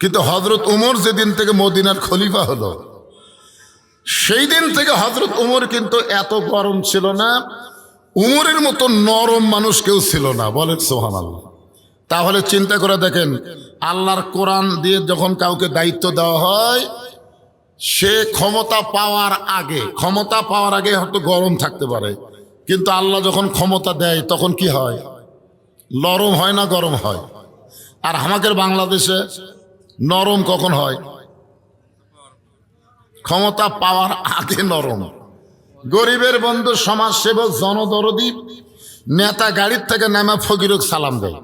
কিন্তু হযরত উমর যেদিন থেকে মদিনার খলিফা হলো, সেই দিন থেকে হযরত উমর কিন্তু এত গরম ছিল না, উমরের মতো নরম মানুষ কেউ ছিল না। বলেন সুবহানাল্লাহ। তাহলে চিন্তা করে দেখেন, আল্লাহর কোরআন দিয়ে যখন কাউকে দায়িত্ব দেওয়া হয়, সে ক্ষমতা পাওয়ার আগে হয়তো গরম থাকতে পারে, কিন্তু আল্লাহ যখন ক্ষমতা দেয় তখন কি হয়? নরম হয় না গরম হয়? আর আমাদের বাংলাদেশে নরম কখন হয়? ক্ষমতা পাওয়ার আগে নরম। গরিবের বন্ধু, সমাজসেবক, জনদরদি নেতা গাড়ির থেকে নামে ফকিরক সালাম দেয়,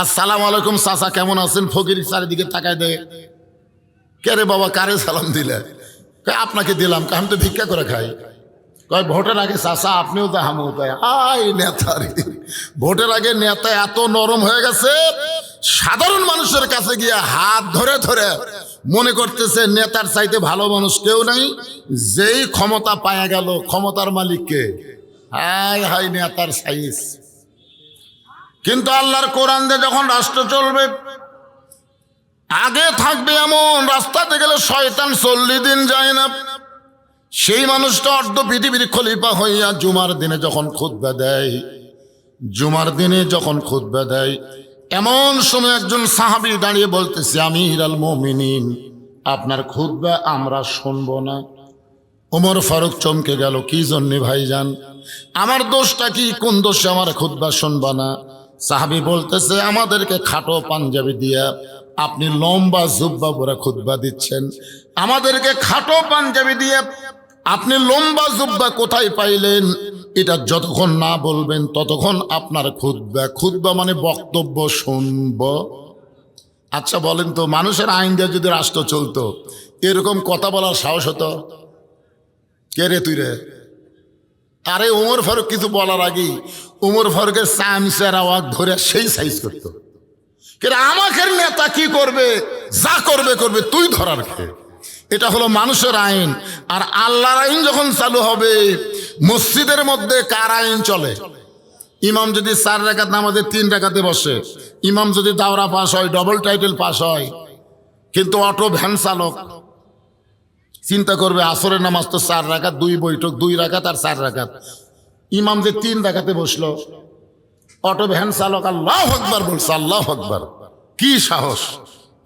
আসসালামু আলাইকুম চাচা কেমন আছেন? ফকির চারিদিকে তাকায় দেয়, কে রে বাবা, কারে সালাম দিলে? আপনাকে দিলাম, আমি তো ভিক্ষা করে খাই। কয় ভোটের আগে চাচা আপনিও তো আমিও তাই। আই নেতা রে, ভোটের আগে নেতা এত নরম হয়ে গেছে, সাধারণ মানুষের কাছে গিয়ে হাত ধরে ধরে মনে করতেছে নেতার চাইতে ভালো মানুষ কেউ নাই। যেই ক্ষমতা পায়া গেল, ক্ষমতার মালিককে হাই হাই নেতার সাইজ। কিন্তু আল্লাহর কোরআন দিয়ে যখন রাষ্ট্র চলবে, আগে থাকবে এমন রাস্তাতে গেলে শয়তান 40 দিন যায় না। সেই মানুষটা অর্ধ পৃথিবীর খলিফা হইয়া জুমার দিনে যখন খুতবা দেয়, এমন সময় একজন সাহাবী দাঁড়িয়ে বলতেছে, আমিরুল মুমিনিন, আপনার খুতবা আমরা শুনবো না। ওমর ফারুক চমকে গেল, কি জন্যে ভাইজান? আমার দোষটা কি? কোন দোষে আমার খুতবা শুনবা না? সাহাবী বলতেছে, আমাদেরকে খাটো পাঞ্জাবি দিয়া আপনি লম্বা জুব্বা পরে খুতবা দিচ্ছেন, আমাদেরকে খাটো পাঞ্জাবি দিয়ে আপনি লম্বা জুব্বা কোথায় পাইলেন? এটা যতক্ষণ না বলবেন ততক্ষণ আপনার খুতবা মানে বক্তব্য শুনব। আচ্ছা বলেন তো, মানুষের আইন দিয়ে যদি রাষ্ট্র চলতো, এরকম কথা বলার সাহস হতো? কে রে তুই রে? আরে ওমর ফারুক কিছু বলার আগেই ওমর ফারুকের চামচের আওয়াজ ধরে সেই সাইজ করতো। আমাকে নেতা কি করবে? যা করবে করবে, তুই ধরার খেয়ে। এটা হলো মানুষের আইন। আর আল্লাহর আইন যখন চালু হবে, মসজিদের মধ্যে কার আইন চলে? ইমাম যদি 4 রাকাত নামাজে 3 রাকাতে বসে, ইমাম যদি দাওরা পাস হয়, ডবল টাইটেল পাস হয়, কিন্তু অটো ভ্যান চালক চিন্তা করবে, আসরের নামাজ তো 4 রাকাত, 2 বৈঠক, 2 রাকাত আর 4 রাকাত, ইমাম যে 3 রাকাতে বসলো, অটো ভ্যান চালক আল্লাহু আকবার বলছে, আল্লাহু আকবার, কি সাহস!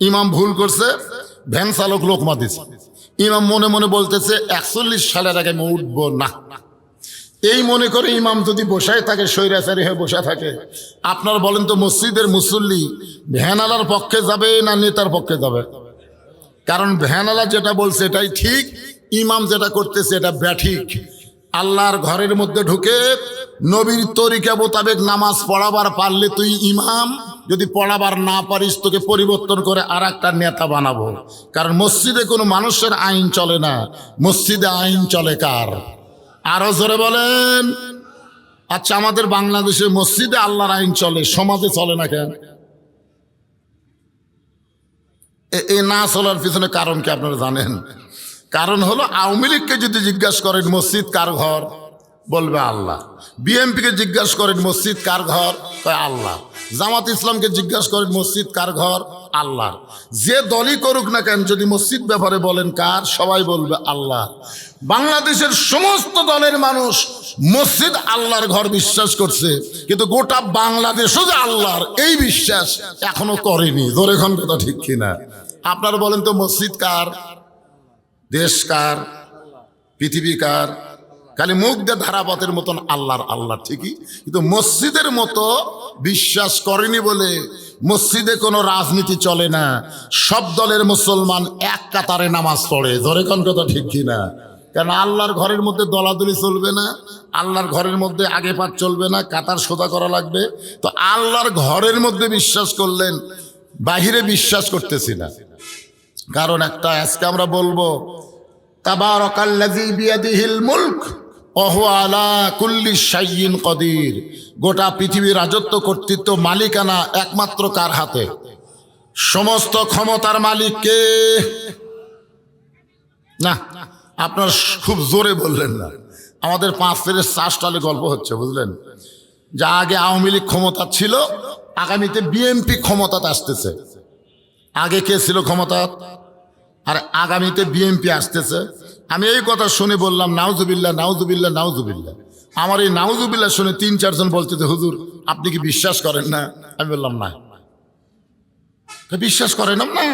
ইমাম ভুল করছে, ভ্যান চালক লোকমা দিছে, ইমাম মনে মনে বলতেছে 41 সালের আগে আমি উঠবো না। এই মনে করে ইমাম যদি বসায় থাকে, স্বৈরাচারী হয়ে বসে থাকে, আপনার বলেন তো মসজিদের মুসল্লি ভ্যানালার পক্ষে যাবে না নেতার পক্ষে যাবে? কারণ ভ্যানালা যেটা বলছে এটাই ঠিক, ইমাম যেটা করতেছে এটা ব্যাঠিক। আল্লাহর ঘরের মধ্যে ঢুকে নবীর তরিকা মোতাবেক নামাজ পড়াবার পারলে তুই ইমাম, যদি পড়াবার না পারিস তোকে পরিবর্তন করে আর একটা নেতা বানাবো। কারণ মসজিদে কোনো মানুষের আইন চলে না, মসজিদে আইন চলে কার? আরো জোরে বলেন। আচ্ছা, আমাদের বাংলাদেশে মসজিদে আল্লাহর আইন চলে, সমাজে চলে না কেন? এ না চলার পিছনে কারণ কি আপনারা জানেন? কারণ হলো, আওয়ামী লীগকে যদি জিজ্ঞাসা করেন মসজিদ কার ঘর, বলবে আল্লাহ। বিএনপিকে জিজ্ঞাসা করেন মসজিদ কার ঘর, আল্লাহ। জামাত ইসলামকে জিজ্ঞাসা করেন মসজিদ কার ঘর, আল্লাহ। যে দলই করুক না কেন, যদি মসজিদ ব্যাপারে বলেন কার, সবাই বলবে আল্লাহ। বাংলাদেশের সমস্ত দলের মানুষ মসজিদ আল্লাহর ঘর বিশ্বাস করছে, কিন্তু গোটা বাংলাদেশও যে আল্লাহর এই বিশ্বাস এখনো করেনি। ধরে এখন কথা ঠিক কিনা? আপনারা বলেন তো, মসজিদ কার? দেশ কার? পৃথিবী কার? খালি মুখ দিয়ে ধারাপথের মতন আল্লাহর আল্লাহ, ঠিকই, কিন্তু মসজিদের মতো বিশ্বাস করেনি বলে মসজিদে কোনো রাজনীতি চলে না। সব দলের মুসলমান এক কাতারে নামাজ পড়ে। ধরে কোন কথা ঠিক কিনা? কারণ আল্লাহর ঘরের মধ্যে দলাদলি চলবে না, আল্লাহর ঘরের মধ্যে আগে পাঠ চলবে না, কাতার সোজা করা লাগবে। তো আল্লাহর ঘরের মধ্যে বিশ্বাস করলেন, বাহিরে বিশ্বাস করতেছি না। কারণ একটা, আজকে আমরা বলবো তাবারাকাল্লাযী বিয়াদিহিল মুলক ওয়া হুয়া আলা কুল্লি শাইইন কদির। গোটা পৃথিবীর রাজত্ব, কর্তৃত্ব, মালিকানা একমাত্র কার হাতে? সমস্ত ক্ষমতার মালিক কে? না, আপনার খুব জোরে বললেন না। আমাদের 5 ফেরের 4 স্টলে গল্প হচ্ছে, বুঝলেন? যা আগে আওয়ামী লীগ ক্ষমতা ছিল, আগামীতে বিএনপি ক্ষমতাতে আসতেছে। আগে কে ছিল ক্ষমতা, আর আগামীতে বিএনপি আসতেছে। আমি এই কথা শুনে বললাম নাউজুবিল্লাহ নাউজুবিল্লাহ নাউজুবিল্লাহ। আমার এই নাউজুবিল্লাহ শুনে 3-4 জন বলছে যে হুজুর আপনি কি বিশ্বাস করেন না? আমি বললাম না, বিশ্বাস করেন না,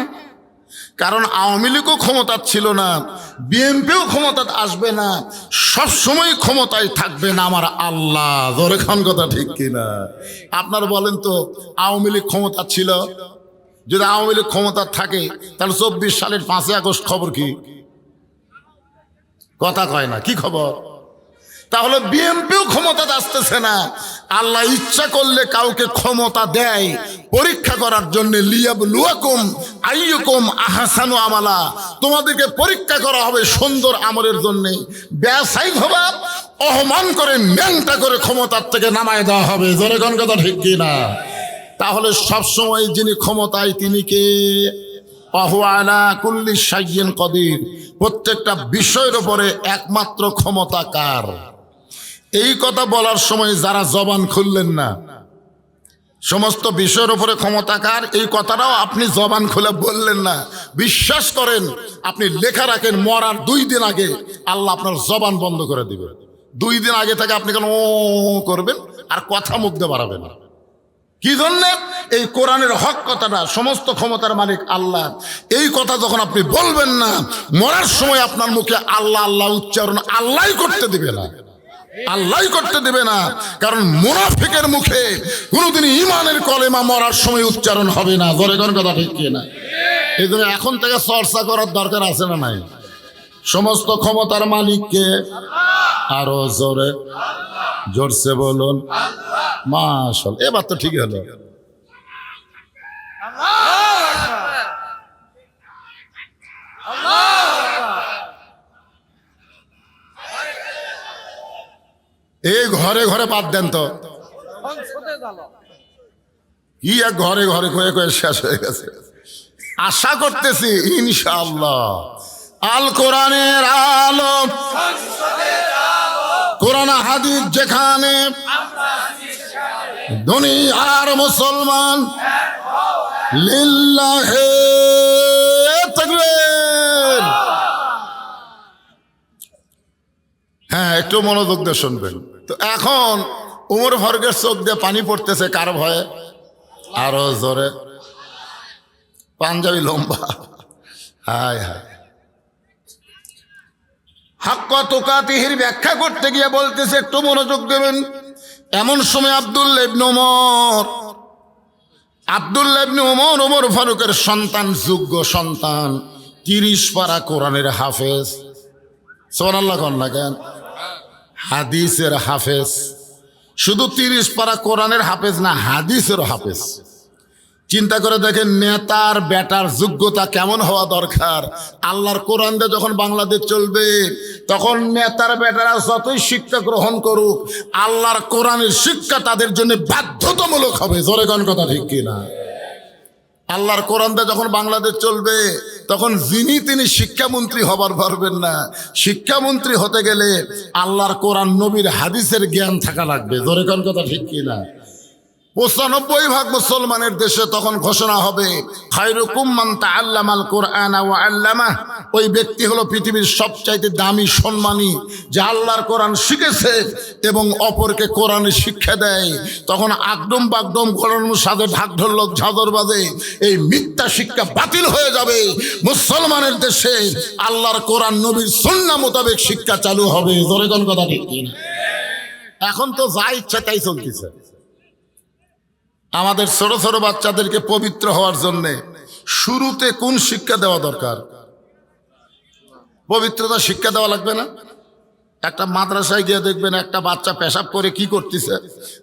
কারণ আওয়ামী লীগও ক্ষমতা ছিল না, বিএনপিও ক্ষমতা আসবে না, সব সময় ক্ষমতায় থাকবে না আমার আল্লাহ। জোরে খান কথা ঠিক কিনা? আপনার বলেন তো, আওয়ামী লীগ ক্ষমতা ছিল, যদি আওয়ামী লীগ ক্ষমতা থাকে তাহলে 24 সালের 5ই আগস্ট খবর কি? কথা কয় না, কি খবর? তাহলে বিএনপিও ক্ষমতা আসতেছে না। আল্লাহ ইচ্ছা করলে কাউকে ক্ষমতা দেয় পরীক্ষা করার জন্য, লিয়াবলুয়াকুম আইয়ুকুম আহসানু আমালা, তোমাদেরকে পরীক্ষা করা হবে সুন্দর আমলের জন্য। ব্যবসায়িক হবে অপমান করে ন্যাংটা করে ক্ষমতার থেকে নামায় দেওয়া হবে। জোরে কোন কথা ঠিক কিনা? তাহলে সবসময় যিনি ক্ষমতায় তিনি কে? ওয়াহুয়া আলা কুল্লি শাইইন কদির, প্রত্যেকটা বিষয়ের উপরে একমাত্র ক্ষমতা কার? এই কথা বলার সময় যারা জবান খুললেন না, সমস্ত বিষয়ের উপরে ক্ষমতা কার, এই কথাটাও আপনি জবান খুলে বললেন না। বিশ্বাস করেন, আপনি লেখা রাখেন মরার 2 দিন আগে আল্লাহ আপনার জবান বন্ধ করে দিবে। 2 দিন আগে থেকে আপনি কেন ও করবেন আর কথা মুখ দিয়ে বাড়াবেন না। কি জন্য? এই কোরআনের হক কথাটা, সমস্ত ক্ষমতার মালিক আল্লাহ, এই কথা যখন আপনি বলবেন না, মরার সময় আপনার মুখে আল্লাহ আল্লাহ উচ্চারণ আল্লাহই করতে দিবে না, আল্লাহই করতে দেবে না। কারণ মুনাফিকের মুখে কোনোদিন ঈমানের কলেমা মরার সময় উচ্চারণ হবে না। জোরে কোন কথা ঠিক কিনা? এই জন্য এখন থেকে চর্চা করার দরকার আছে না নাই? সমস্ত ক্ষমতার মালিককে আরো জোরে জোরসে বলুন মাশাআল্লাহ। এবার তো ঠিক হলো। এই ঘরে ঘরে বাদ দেন তো, কি এক ঘরে ঘরে কয়ে কয়ে শেষ হয়ে গেছে। আশা করতেছি ইনশাআল্লাহ আল কোরআনের আলো, কোরআন হাদিস যেখানে, দুনিয়ার মুসলমান লিল্লাহে তাকবীর। হ্যাঁ, একটু মনোযোগ দিয়ে শুনবেন। তো এখন উমর ফারুকের চোখ দিয়ে পানি পড়তেছে কার ভয়ে? আরো জোরে, পাঞ্জাবি লম্বা। হায় হায়, হাক্কা তুকাতিহির ব্যাখ্যা করতে গিয়ে বলতেছে একটু মনোযোগ দেবেন। এমন সময় আব্দুল্লাহ ইবনে ওমর, ওমর ফারুকের সন্তান, যোগ্য সন্তান, 30 পারা কোরআনের হাফেজ। সুবহানাল্লাহ কোন না কেন? হাদিসের হাফেজ। শুধু 30 পারা কোরআনের হাফেজ না, হাদিসের হাফেজ। চিন্তা করে দেখেন নেতার বেটার যোগ্যতা কেমন হওয়া দরকার। আল্লাহর কোরআন দিয়ে যখন বাংলাদেশ চলবে, তখন নেতার বেটারা যতই শিক্ষা গ্রহণ করুক, আল্লাহর কোরআনের শিক্ষা তাদের জন্য বাধ্যতামূলক হবে। জোরে কোন কথা ঠিক কিনা? আল্লাহর কোরআন দিয়ে যখন বাংলাদেশ চলবে, তখন যিনি তিনি শিক্ষামন্ত্রী হবার পারবেন না। শিক্ষামন্ত্রী হতে গেলে আল্লাহর কোরআন নবীর হাদিসের জ্ঞান থাকা লাগবে। জোরে কোন কথা ঠিক কিনা? 95% মুসলমানের দেশে তখন ঘোষণা হবে খায়রুকুম মান তাআল্লামাল কোরআন ওয়া আল্লামাহ। ওই ব্যক্তি হলো পৃথিবীর সবচাইতে দামি সম্মানী, যে আল্লাহর কোরআন শিখেছে এবং অপরকে কোরআনের শিক্ষা দেয়। তখন আগডম বাগডম গরম সাজে ঢাক ঢোলক ঝাঁঝর বাজে, এই মিথ্যা শিক্ষা বাতিল হয়ে যাবে। মুসলমানের দেশে আল্লাহর কোরআন নবীর সুন্নাহ মোতাবেক শিক্ষা চালু হবে। জোরে কোন কথা ঠিক কিনা? এখন তো যা ইচ্ছা তাই চলতেছে। আমাদের ছোট ছোট বাচ্চাদেরকে পবিত্র হওয়ার জন্য শুরুতে কোন শিক্ষা দেওয়া দরকার? পবিত্রতা শিক্ষা দেওয়া লাগবে না? একটা মাদ্রাসায় গিয়ে দেখবেন একটা বাচ্চা পেশাব করে কি করতেছে,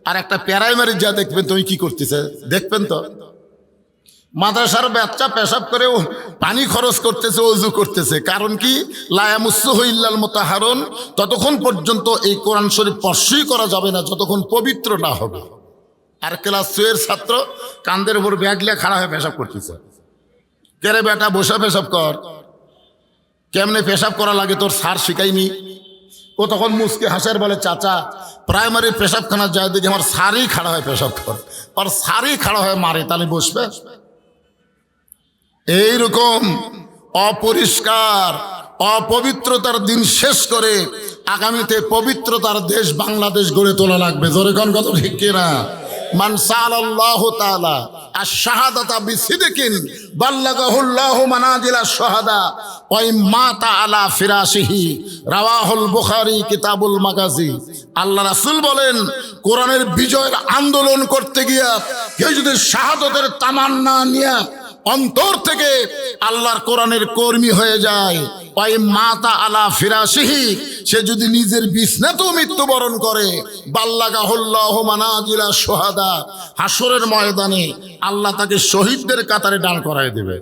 আর একটা প্রাইমারি যা দেখবেন তুমি কি করতেছে, দেখবেন তো। মাদ্রাসার বাচ্চা পেশাব করে পানি খরচ করতেছে, ওযু করতেছে, কারণ কি? লা ইয়ামুসসুহু ইল্লাল মুতাহহারুন। ততক্ষণ পর্যন্ত এই কোরআন শরীফ স্পর্শই করা যাবে না যতক্ষণ পবিত্র না হবে। আর ক্লাস 2 এর ছাত্র কান্দের উপর ব্যাগ লিয়ে খাড়া হয়ে পেশাব করতেছে। কেরে বেটা বসে পেশাব কর, কেমনে পেশাব করা লাগে তোর স্যার শিখাইনি? ও তখন মুসকে হাসার বলে, চাচা প্রাইমারি পেশাবখানা যায় দেখি আমার স্যারই খাড়া হয়ে পেশাব কর, আর স্যারই খাড়া হয়ে মারে, তাহলে বসবে? এইরকম অপরিষ্কার অপবিত্রতার দিন শেষ করে আগামীতে পবিত্রতার দেশ বাংলাদেশ গড়ে তোলা লাগবে। জোরে কোন কথা ঠিক কিনা? মান সাআলাল্লাহু তাআলা আশ-শাহাদাতা বিসিদকিন বাল্লাগাহুল্লাহু মানাজিলাশ শাহাদা ওয়া ইম্মাতা আলা ফিরাশিহি রাওয়াহুল বুখারী কিতাবুল মাগাজি। আল্লাহ রাসূল বলেন, কোরআনের বিজয়ের আন্দোলন করতে গিয়া কেউ যদি শাহাদাতের তামান্না নিয়ে অন্তর থেকে আল্লাহর কোরআনের কর্মী হয়ে যায়, ওই মাতা আলা ফিরাশিহি, সে যদি নিজের বিছনাতেও মৃত্যুবরণ করে, বাল্লাগাহুল্লাহু মানাজিলা শুহাদা, হাসরের ময়দানে আল্লাহ তাকে শহীদদের কাতারে দাঁড় করায় দেবে।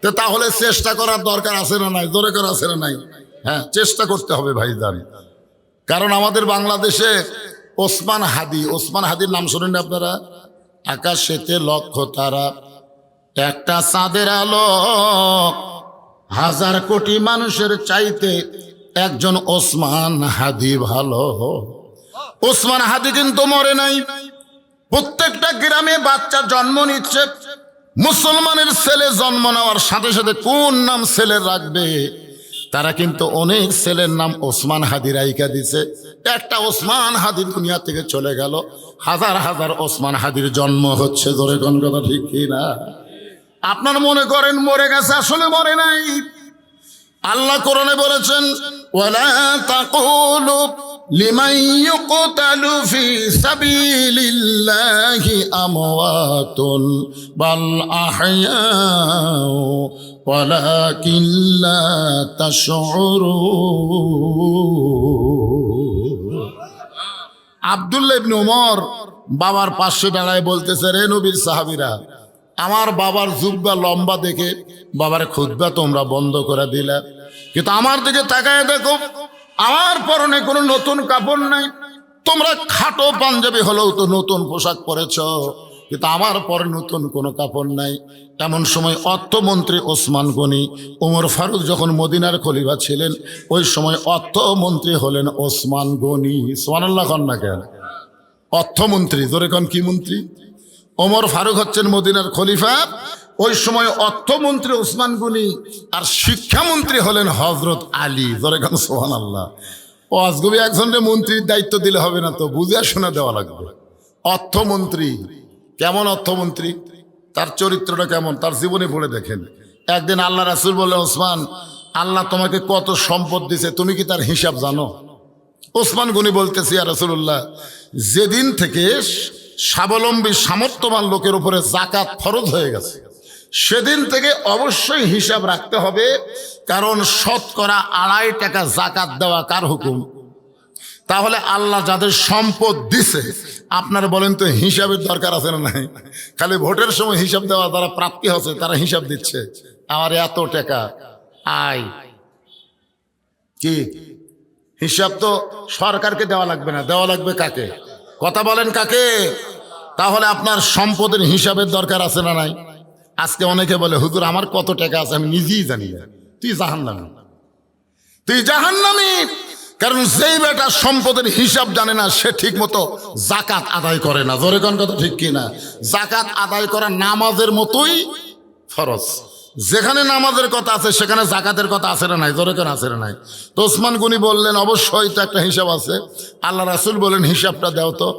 তো তাহলে চেষ্টা করার দরকার আছে না নাই? জোরে করে আছে না নাই? হ্যাঁ, চেষ্টা করতে হবে ভাইজান। কারণ আমাদের বাংলাদেশে ওসমান হাদির নাম শোনেন আপনারা? আকাশেতে লক্ষ তারা, একটা চাঁদের আলো, হাজার কোটি মানুষের চাইতে একজন ওসমান হাদি ভালো। ওসমান হাদি কিন্তু মরে নাই। প্রত্যেকটা গ্রামে বাচ্চা জন্ম নিচ্ছে। মুসলমানের ছেলে জন্ম নেওয়ার সাথে সাথে কোন নাম ছেলের রাখবে, তারা কিন্তু অনেক ছেলের নাম ওসমান হাদি রাইকা দিছে। একটা ওসমান হাদি দুনিয়া থেকে চলে গেল, হাজার হাজার ওসমান হাদির জন্ম হচ্ছে। ধরে কোন কথা ঠিক কিনা? আপনার মনে করেন মরে গেছে, আসলে মরে নাই। আল্লাহ কোরআনে বলেছেন, ওয়ালা তাকুলু লিমান ইউকতালু ফি সাবিলিল্লাহি আমওয়াতুন বাল আহইয়াউ ওয়ালাকিন লা তাশউরুন। আব্দুল্লাহ ইবনে ওমর বাবার পাশে দাঁড়ায় বলতেছে, রে নবীর সাহাবীরা, আমার বাবার জুব্বা লম্বা দেখে বাবার খুতবা তোমরা বন্ধ করে দিলে, কিন্তু আমার দিকে তাকায় দেখো, আমার পরনে কোনো নতুন কাপড় নাই। তোমরা খাটো পাঞ্জাবি হলেও তো নতুন পোশাক পরেছ, কিন্তু আমার পরে নতুন কোনো কাপড় নাই। এমন সময় অর্থমন্ত্রী ওসমান গনি, ওমর ফারুক যখন মদিনার খলিফা ছিলেন, ওই সময় অর্থমন্ত্রী হলেন ওসমান গনি। সুবহানাল্লাহ কন না কেন? অর্থমন্ত্রী, জোরে কন কি মন্ত্রী? ওমর ফারুক হচ্ছেন মদিনার খলিফা, ওই সময় অর্থমন্ত্রী ওসমান গনি, আর শিক্ষামন্ত্রী হলেন হযরত আলী। জোরে কোন সুবহানাল্লাহ। ও আজগবি একজনের মন্ত্রীর দায়িত্ব দিলে হবে না, তো বুঝে শোনা দেওয়া লাগবে। অর্থমন্ত্রী কেমন অর্থমন্ত্রী, তার চরিত্রটা কেমন, তার জীবনে পড়ে দেখেন। একদিন আল্লাহ রাসূল বললেন, ওসমান, আল্লাহ তোমাকে কত সম্পদ দিছে, তুমি কি তার হিসাব জানো? ওসমান গনি বলতেছি, ইয়া রাসূলুল্লাহ, যেদিন থেকে স্বাবলম্বী সামর্থ্যবান লোকের উপরে জাকাত ফরজ হয়ে গেছে, সেদিন থেকে অবশ্যই হিসাব রাখতে হবে। কারণ শতকরা 2.5 টাকা জাকাত দেওয়া কার হুকুম? তাহলে আল্লাহ যাদের সম্পদ দিছে, আপনারা বলেন তো হিসাবের দরকার আছে না নাই? খালি ভোটের সময় হিসাব দেওয়া, যারা প্রাপ্তি হচ্ছে তারা হিসাব দিচ্ছে, আমার এত টাকা আয়। কি হিসাব? তো সরকারকে দেওয়া লাগবে না, দেওয়া লাগবে কাকে? কথা বলেন কাকে? তাহলে আপনার সম্পদের হিসাবের দরকার আছে না নাই? আজকে অনেকে বলে, হুজুর আমার কত টাকা আছে আমি নিজেই জানি না। তুই জাহান্নামী, তুই জাহান্নামী। কারণ যেই বেটা সম্পদের হিসাব জানে না, সে ঠিক মতো জাকাত আদায় করে না। জোরে কোন কথা ঠিক কিনা? জাকাত আদায় করা নামাজের মতোই ফরজ। যেখানে নামাজের কথা আছে সেখানে জাকাতের কথা আছে না নাই? জোরে কোন আছে না নাই? তো ওসমান গনি বললেন, অবশ্যই তো একটা হিসাব আছে। আল্লাহ রাসূল বলেন, হিসাবটা দাও তো।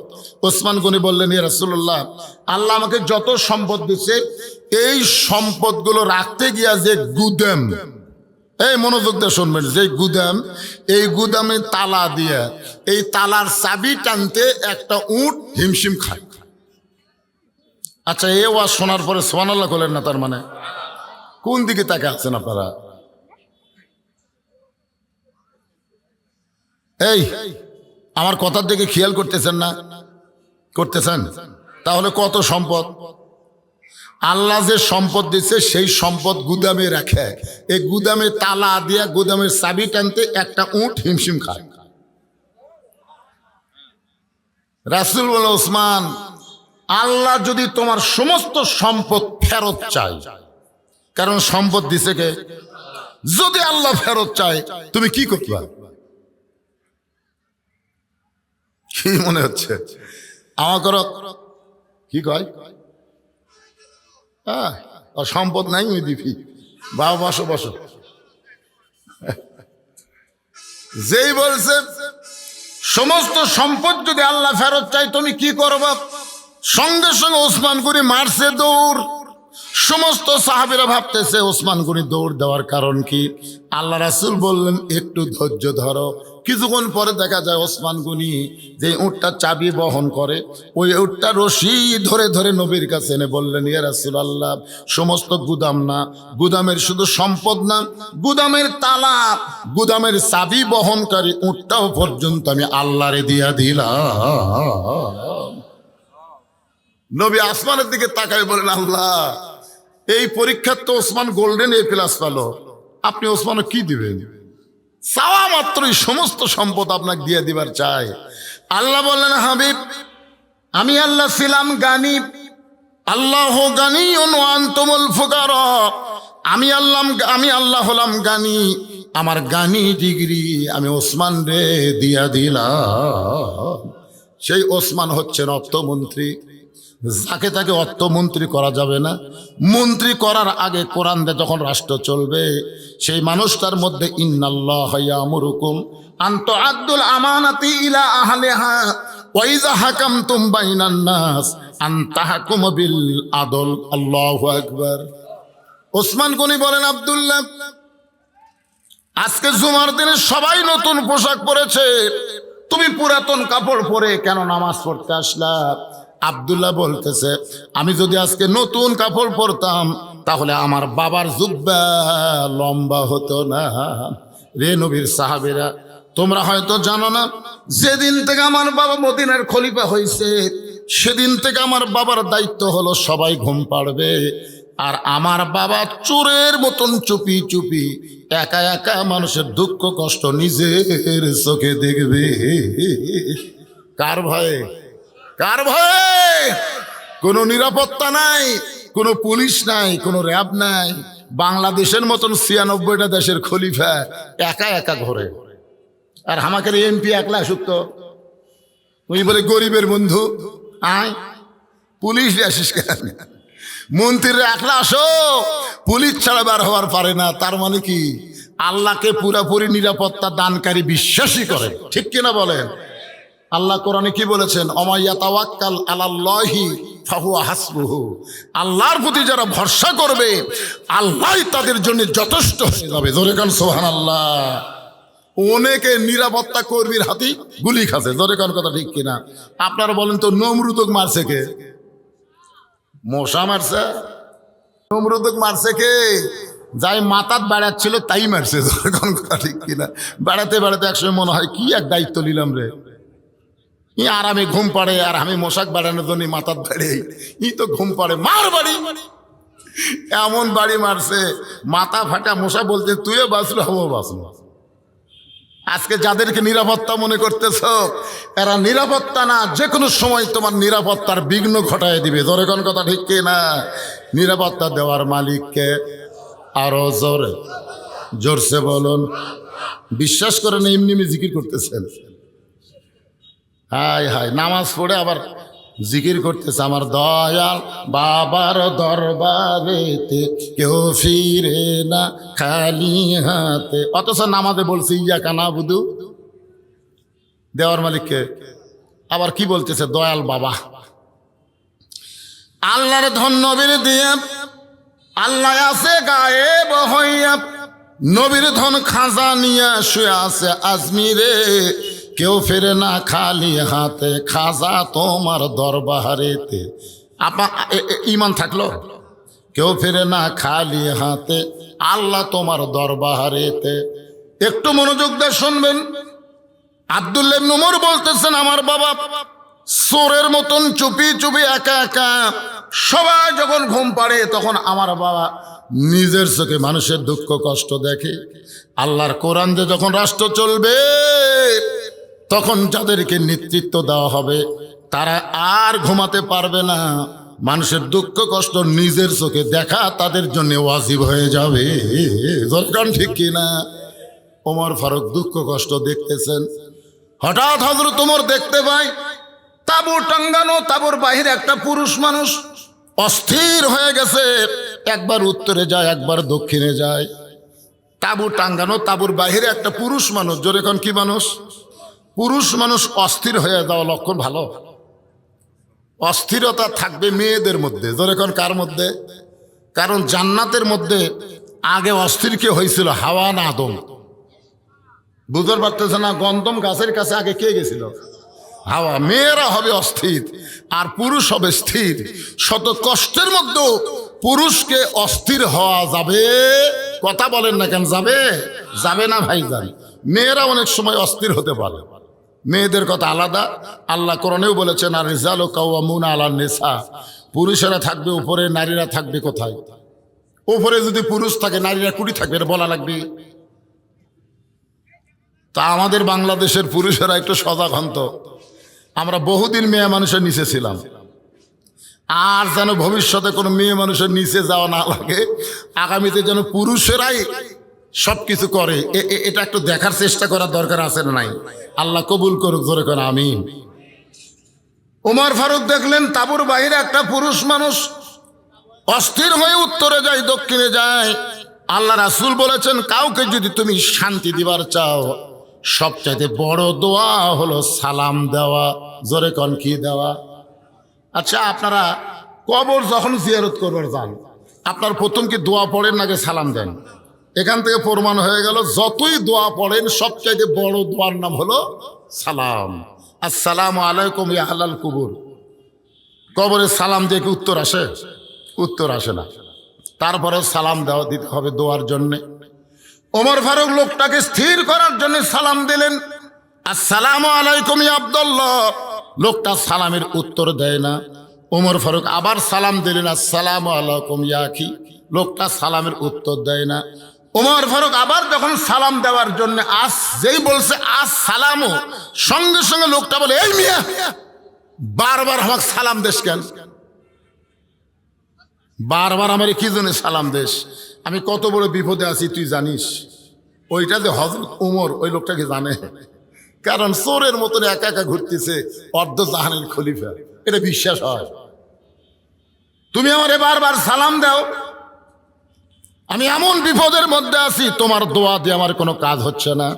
ওসমান গনি বললেন, ইয়া রাসূলুল্লাহ, আল্লাহ আমাকে যত সম্পদ দিচ্ছে, এই সম্পদগুলো রাখতে গিয়া যে গুদাম, এই মনোযোগ দিয়ে শুনবেন, যে গুদাম, এই গুদামে তালা দিয়া, এই তালার চাবি টানতে একটা উট হিমশিম খায়। আচ্ছা, এ ওয়াজ শোনার পরে সুবহানাল্লাহ বলেন না? তার মানে কোন দিকে তাকে আছেন আপনারা? এই আমার কথার দিকে খেয়াল করতেছেন না? করতেছেন? তাহলে কত সম্পদ আল্লাহ যে সম্পদ দিচ্ছে, সেই সম্পদ গুদামে রাখে। এই গুদামে তালা দিয়া গুদামের চাবি টানতে একটা উট হিমশিম খায়। রাসূল বলে, ওসমান, আল্লাহ যদি তোমার সমস্ত সম্পদ ফেরত চায়, কারণ সম্পদ দিছে কে? যদি আল্লাহ ফেরত চায়, তুমি কি করবা? কি মনে হচ্ছে আমার? কি কয়? সম্পদ নাই ওই দিবি, বা বসো বসো। যেই বলছে সমস্ত সম্পদ যদি আল্লাহ ফেরত চাই তুমি কি করবা, সঙ্গে সঙ্গে ওসমান গনি মারছে দৌড়। সমস্ত সাহাবীরা ভাবতেছে ওসমান গনি দৌড় দেওয়ার কারণ কি। আল্লাহ রাসূল বললেন একটু ধৈর্য ধরো। কিছুক্ষণ পরে দেখা যায় ওসমান গনি যে উটটা চাবি বহন করে ওই উটটা রশি ধরে ধরে নবীর কাছে এনে বললেন, ইয়া রাসূলুল্লাহ, সমস্ত গুদাম না, গুদামের শুধু সম্পদ না, গুদামের তালা, গুদামের চাবি বহনকারী উটটাও পর্যন্ত আমি আল্লাহরে দিয়া দিলাম। নবী আসমানের দিকে তাকায় বলেন, আল্লাহ, এই পরীক্ষার তো ওসমান গোল্ডেন এ প্লাস পেল, আপনি ওসমানও কি দিবেন? চাওয়া মাত্রই সমস্ত সম্পদ আপনাকে দিয়ে দিবার চাই। আল্লাহ বললেন, হাবিব, আমি আল্লাহ ছিলাম গানি, আল্লাহ গানি আনতুমুল ফুকারা। আমি আল্লাহ হলাম গানি, আমার গানি ডিগ্রি আমি ওসমান রে দিয়া দিলাম। সেই ওসমান হচ্ছেন অর্থমন্ত্রী, যাকে তাকে অর্থমন্ত্রী করা যাবে না। মন্ত্রী করার আগে কোরআন দিয়ে যখন রাষ্ট্র চলবে সেই মানুষটার মধ্যে ইন্নাল্লাহা ইয়ামুরুকুম আন তুআদ্দুল আমানাতি ইলা আহলিহা ওয়া ইযা হাকামতুম বাইনান নাস আন তাহকুমু বিল আদল। আল্লাহু আকবার। ওসমান গনি বলেন, আব্দুল্লাহ, আজকে জুমার দিনে সবাই নতুন পোশাক পরেছে, তুমি পুরাতন কাপড় পরে কেন নামাজ পড়তে আসলা? আব্দুল্লাহ বলতেছে, আমি যদি আজকে নতুন কাপড় পরতাম তাহলে আমার বাবার জুব্বা লম্বা হতো না। রে নবীর সাহাবীরা, তোমরা হয়তো জানো না, যেদিন থেকে আমার বাবা মদিনার খলিফা হয়েছে সেদিন থেকে আমার বাবার দায়িত্ব হলো সবাই ঘুম পাড়বে, আর আমার বাবা চোরের মতন চুপি চুপি একা একা মানুষের দুঃখ কষ্ট নিজের চোখে দেখবে। কার ভয়ে? কার ভয়ে? কোনো নিরাপত্তা নাই, কোনো পুলিশ নাই, কোনো র্যাব নাই। বাংলাদেশের মতন ৯৬টা দেশের খলিফা একা একা ঘোরে, আর আমাকে এমপি একলা আসুক তো, তুই বলে গরিবের বন্ধু আয়, পুলিশ আসিস কেন? মন্ত্রীরা একলা আসো, পুলিশ ছাড়া বার হওয়ার পারে না। তার মানে কি? আল্লাহকে পুরাপুরি নিরাপত্তা দানকারী বিশ্বাসী করে, ঠিক কিনা বলেন? আল্লাহ কোরআনে কি বলেছেন? ওমাইয়া তাওয়াক্কাল আলাল্লাহি ফাহুয়া হাসবুহু। আল্লাহর প্রতি যারা ভরসা করবে আল্লাহই তাদের জন্য যথেষ্ট হয়ে যাবে। জোরে কান সুবহানাল্লাহ। অনেকে নিরাপত্তা কর্মীর হাতে গুলি খাচ্ছে, জোরে কান কথা ঠিক কিনা? আপনারা বলেন তো, নমরুদক মারছে কে? মশা মারছে? নমরুদক মারছে কে? যাই মাথাত বেড়াচ্ছিল তাই মারছে, জোরে কান কথা ঠিক কিনা? বেড়াতে বেড়াতে একসময় মনে হয় কি এক দায়িত্ব নিলাম রে, ই আরামে ঘুম পাড়ে আর আমি মশাক বাড়ানোর জন্য মাথার বাড়ি, ই তো ঘুম পাড়ে, মার বাড়ি। এমন বাড়ি মারছে মাথা ফাটা মশা বলতে তুইও বাঁচলো, হবো বাঁচলো। আজকে যাদেরকে নিরাপত্তা মনে করতেছ এরা নিরাপত্তা না, যে কোনো সময় তোমার নিরাপত্তার বিঘ্ন ঘটায় দিবে। জোরে কোন কথা ঠিক কি না? নিরাপত্তা দেওয়ার মালিককে আরো জোরে জোরসে বলুন। বিশ্বাস করেন এমনি এমনি জিকির করতেছেন? হায় হায়, নামাজ পড়ে আবার জিকির করতেছে, আমার দয়াল বাবার দরবারেতে কেউ ফিরে না খালি হাতে। অথচ নামাজে বলছে ইয়াকা নাবুদু, দেওয়ার মালিককে। আবার কি বলতেছে? দয়াল বাবা। আল্লাহর ধন নবীর দিয়ে, আল্লাহ আছে গায়েব হইয়া, নবীর ধন খাজা নিয়ে শুয়ে আছে আজমিরে, কেউ ফেরে না খালি হাতে, খাজা তোমার দরবারেতে। ইমান থাকলো? কেউ ফেরে না খালি হাতে, আল্লাহ তোমার দরবারেতে। একটু মনোযোগ দিয়ে শুনবেন। আব্দুল্লাহ ইবনে উমর বলতেছেন, আমার বাবা চোরের মতন চুপি চুপি একা একা, সবাই যখন ঘুম পাড়ে তখন আমার বাবা নিজের চোখে মানুষের দুঃখ কষ্ট দেখে। আল্লাহর কোরআন দিয়ে যখন রাষ্ট্র চলবে তখন যাদেরকে নেতৃত্ব দেওয়া হবে তারা আর ঘুমাতে পারবে না, মানুষের দুঃখ কষ্ট নিজের চোখে দেখা তাদের জন্য ওয়াজিব হয়ে যাবে। জরকান ঠিক কিনা? ওমর ফারুক দুঃখ কষ্ট দেখতেছেন, হঠাৎ হযরত ওমর দেখতে পায় তাঁবু টাঙ্গানো, তাঁবুর বাহিরে একটা পুরুষ মানুষ অস্থির হয়ে গেছে, একবার উত্তরে যায় একবার দক্ষিণে যায়। তাঁবু টাঙ্গানো, তাঁবুর বাহিরে একটা পুরুষ মানুষ, জোরে কোন কি মানুষ? পুরুষ মানুষ অস্থির হয়ে যাওয়া লক্ষণ ভালো। অস্থিরতা থাকবে মেয়েদের মধ্যে, জোরে কোন কার মধ্যে? কারণ জান্নাতের মধ্যে আগে অস্থির কে হয়েছিল? হাওয়া না আদম? বুঝতে পারতেছে না? গন্ধম গাছের কাছে আগে কে গেছিল? হাওয়া। মেয়েরা হবে অস্থির আর পুরুষ হবে স্থির। শত কষ্টের মধ্যেও পুরুষকে অস্থির হওয়া যাবে? কথা বলেন না কেন? যাবে? যাবে না ভাইজান। মেয়েরা অনেক সময় অস্থির হতে পারে, মেয়েদের কথা আলাদা। আল্লাহ কোরআনেও বলেছেন, আর রিজালু কাওয়ামুনা আলান নিসা, পুরুষেরা থাকবে উপরে, নারীরা থাকবে কোথায়? উপরে যদি পুরুষ থাকে, নারীরা কুড়ি থাকবে, এটা বলা লাগবে। তা আমাদের বাংলাদেশের পুরুষেরা একটু সজাগ হন তো। আমরা বহুদিন মেয়ে মানুষের নিচে ছিলাম, আর যেন ভবিষ্যতে কোনো মেয়ে মানুষের নিচে যাওয়া না লাগে, আগামীতে যেন পুরুষেরাই সবকিছু করে, এটা একটু দেখার চেষ্টা করার দরকার আছে না নাই? আল্লাহ কবুল করুক, জোরে করে আমিন। ওমর ফারুক দেখলেন তাঁবুর বাইরে একটা পুরুষ মানুষ অস্থির হয়ে উত্তরে যায় দক্ষিণে যায়। আল্লাহ রাসূল বলেছেন, কাউকে যদি তুমি শান্তি দিবার চাও, সবচাইতে বড় দোয়া হলো সালাম দেওয়া। জোরে কন কি দেওয়া? আচ্ছা, আপনারা কবর যখন জিয়ারত করবার যান, আপনার প্রথম কি দোয়া পড়েন নাকি সালাম দেন? এখান থেকে প্রমাণ হয়ে গেল, যতই দোয়া পড়েন সবচাইতে বড় দোয়ার নাম হলো সালাম। আসসালামু আলাইকুম ইয়া আহলাল কুবুর। কবরে সালাম দিয়ে কি উত্তর আসে? উত্তর আসে না। তারপরে সালাম দেওয়া দিতে হবে দোয়ার জন্যে। ওমর ফারুক লোকটাকে স্থির করার জন্য সালাম দিলেন, আসসালামু আলাইকুম ইয়া আব্দুল্লাহ। লোকটা সালামের উত্তর দেয় না। ওমর ফারুক আবার সালাম দিলেন, আসসালামু আলাইকুম ইয়া আখি। লোকটা সালামের উত্তর দেয় না। ওমর ফারুক আবার যখন সালাম দেওয়ার জন্য যেই বলছে আসসালামু, সঙ্গে সঙ্গে লোকটা বলে, এই মিয়া, বারবার আমাকে সালাম দেশ কেন? বারবার আমার কি জন্য সালাম দেশ? আমি কত বড় বিপদে আছি তুই জানিস? ওইটা যে হযরত ওমর, ওই লোকটাকে জানে, কারণ চোরের মতন একা একা ঘুরতেছে অর্ধ জাহানের খলিফা, এটা বিশ্বাস হয়। তুমি আমারে বারবার সালাম দাও, আমি এমন বিপদের মধ্যে আছি, তোমার দোয়া দিয়ে আমার কোনো কাজ হচ্ছে না।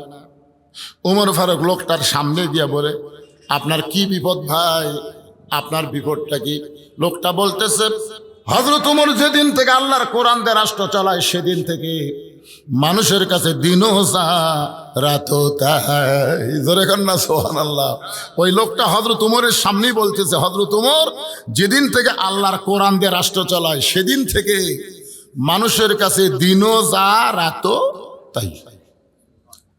ওমর ফারুক লোকটার সামনে গিয়ে বলে, আপনার কি বিপদ ভাই? আপনার বিপদটা কি? লোকটা বলতেছে, হযরত ওমর যেদিন থেকে আল্লাহর কোরআন দিয়ে রাষ্ট্র চালায়, সেদিন থেকে মানুষের কাছে দিনও যা রাতও তাই। জোরে কন্যা সুবহানাল্লাহ। ওই লোকটা হযরত ওমরের সামনেই বলতেছে, হযরত ওমর যেদিন থেকে আল্লাহর কোরআন দিয়ে রাষ্ট্র চালায়, সেদিন থেকে মানুষের কাছে দিনও যা রাতও তাই।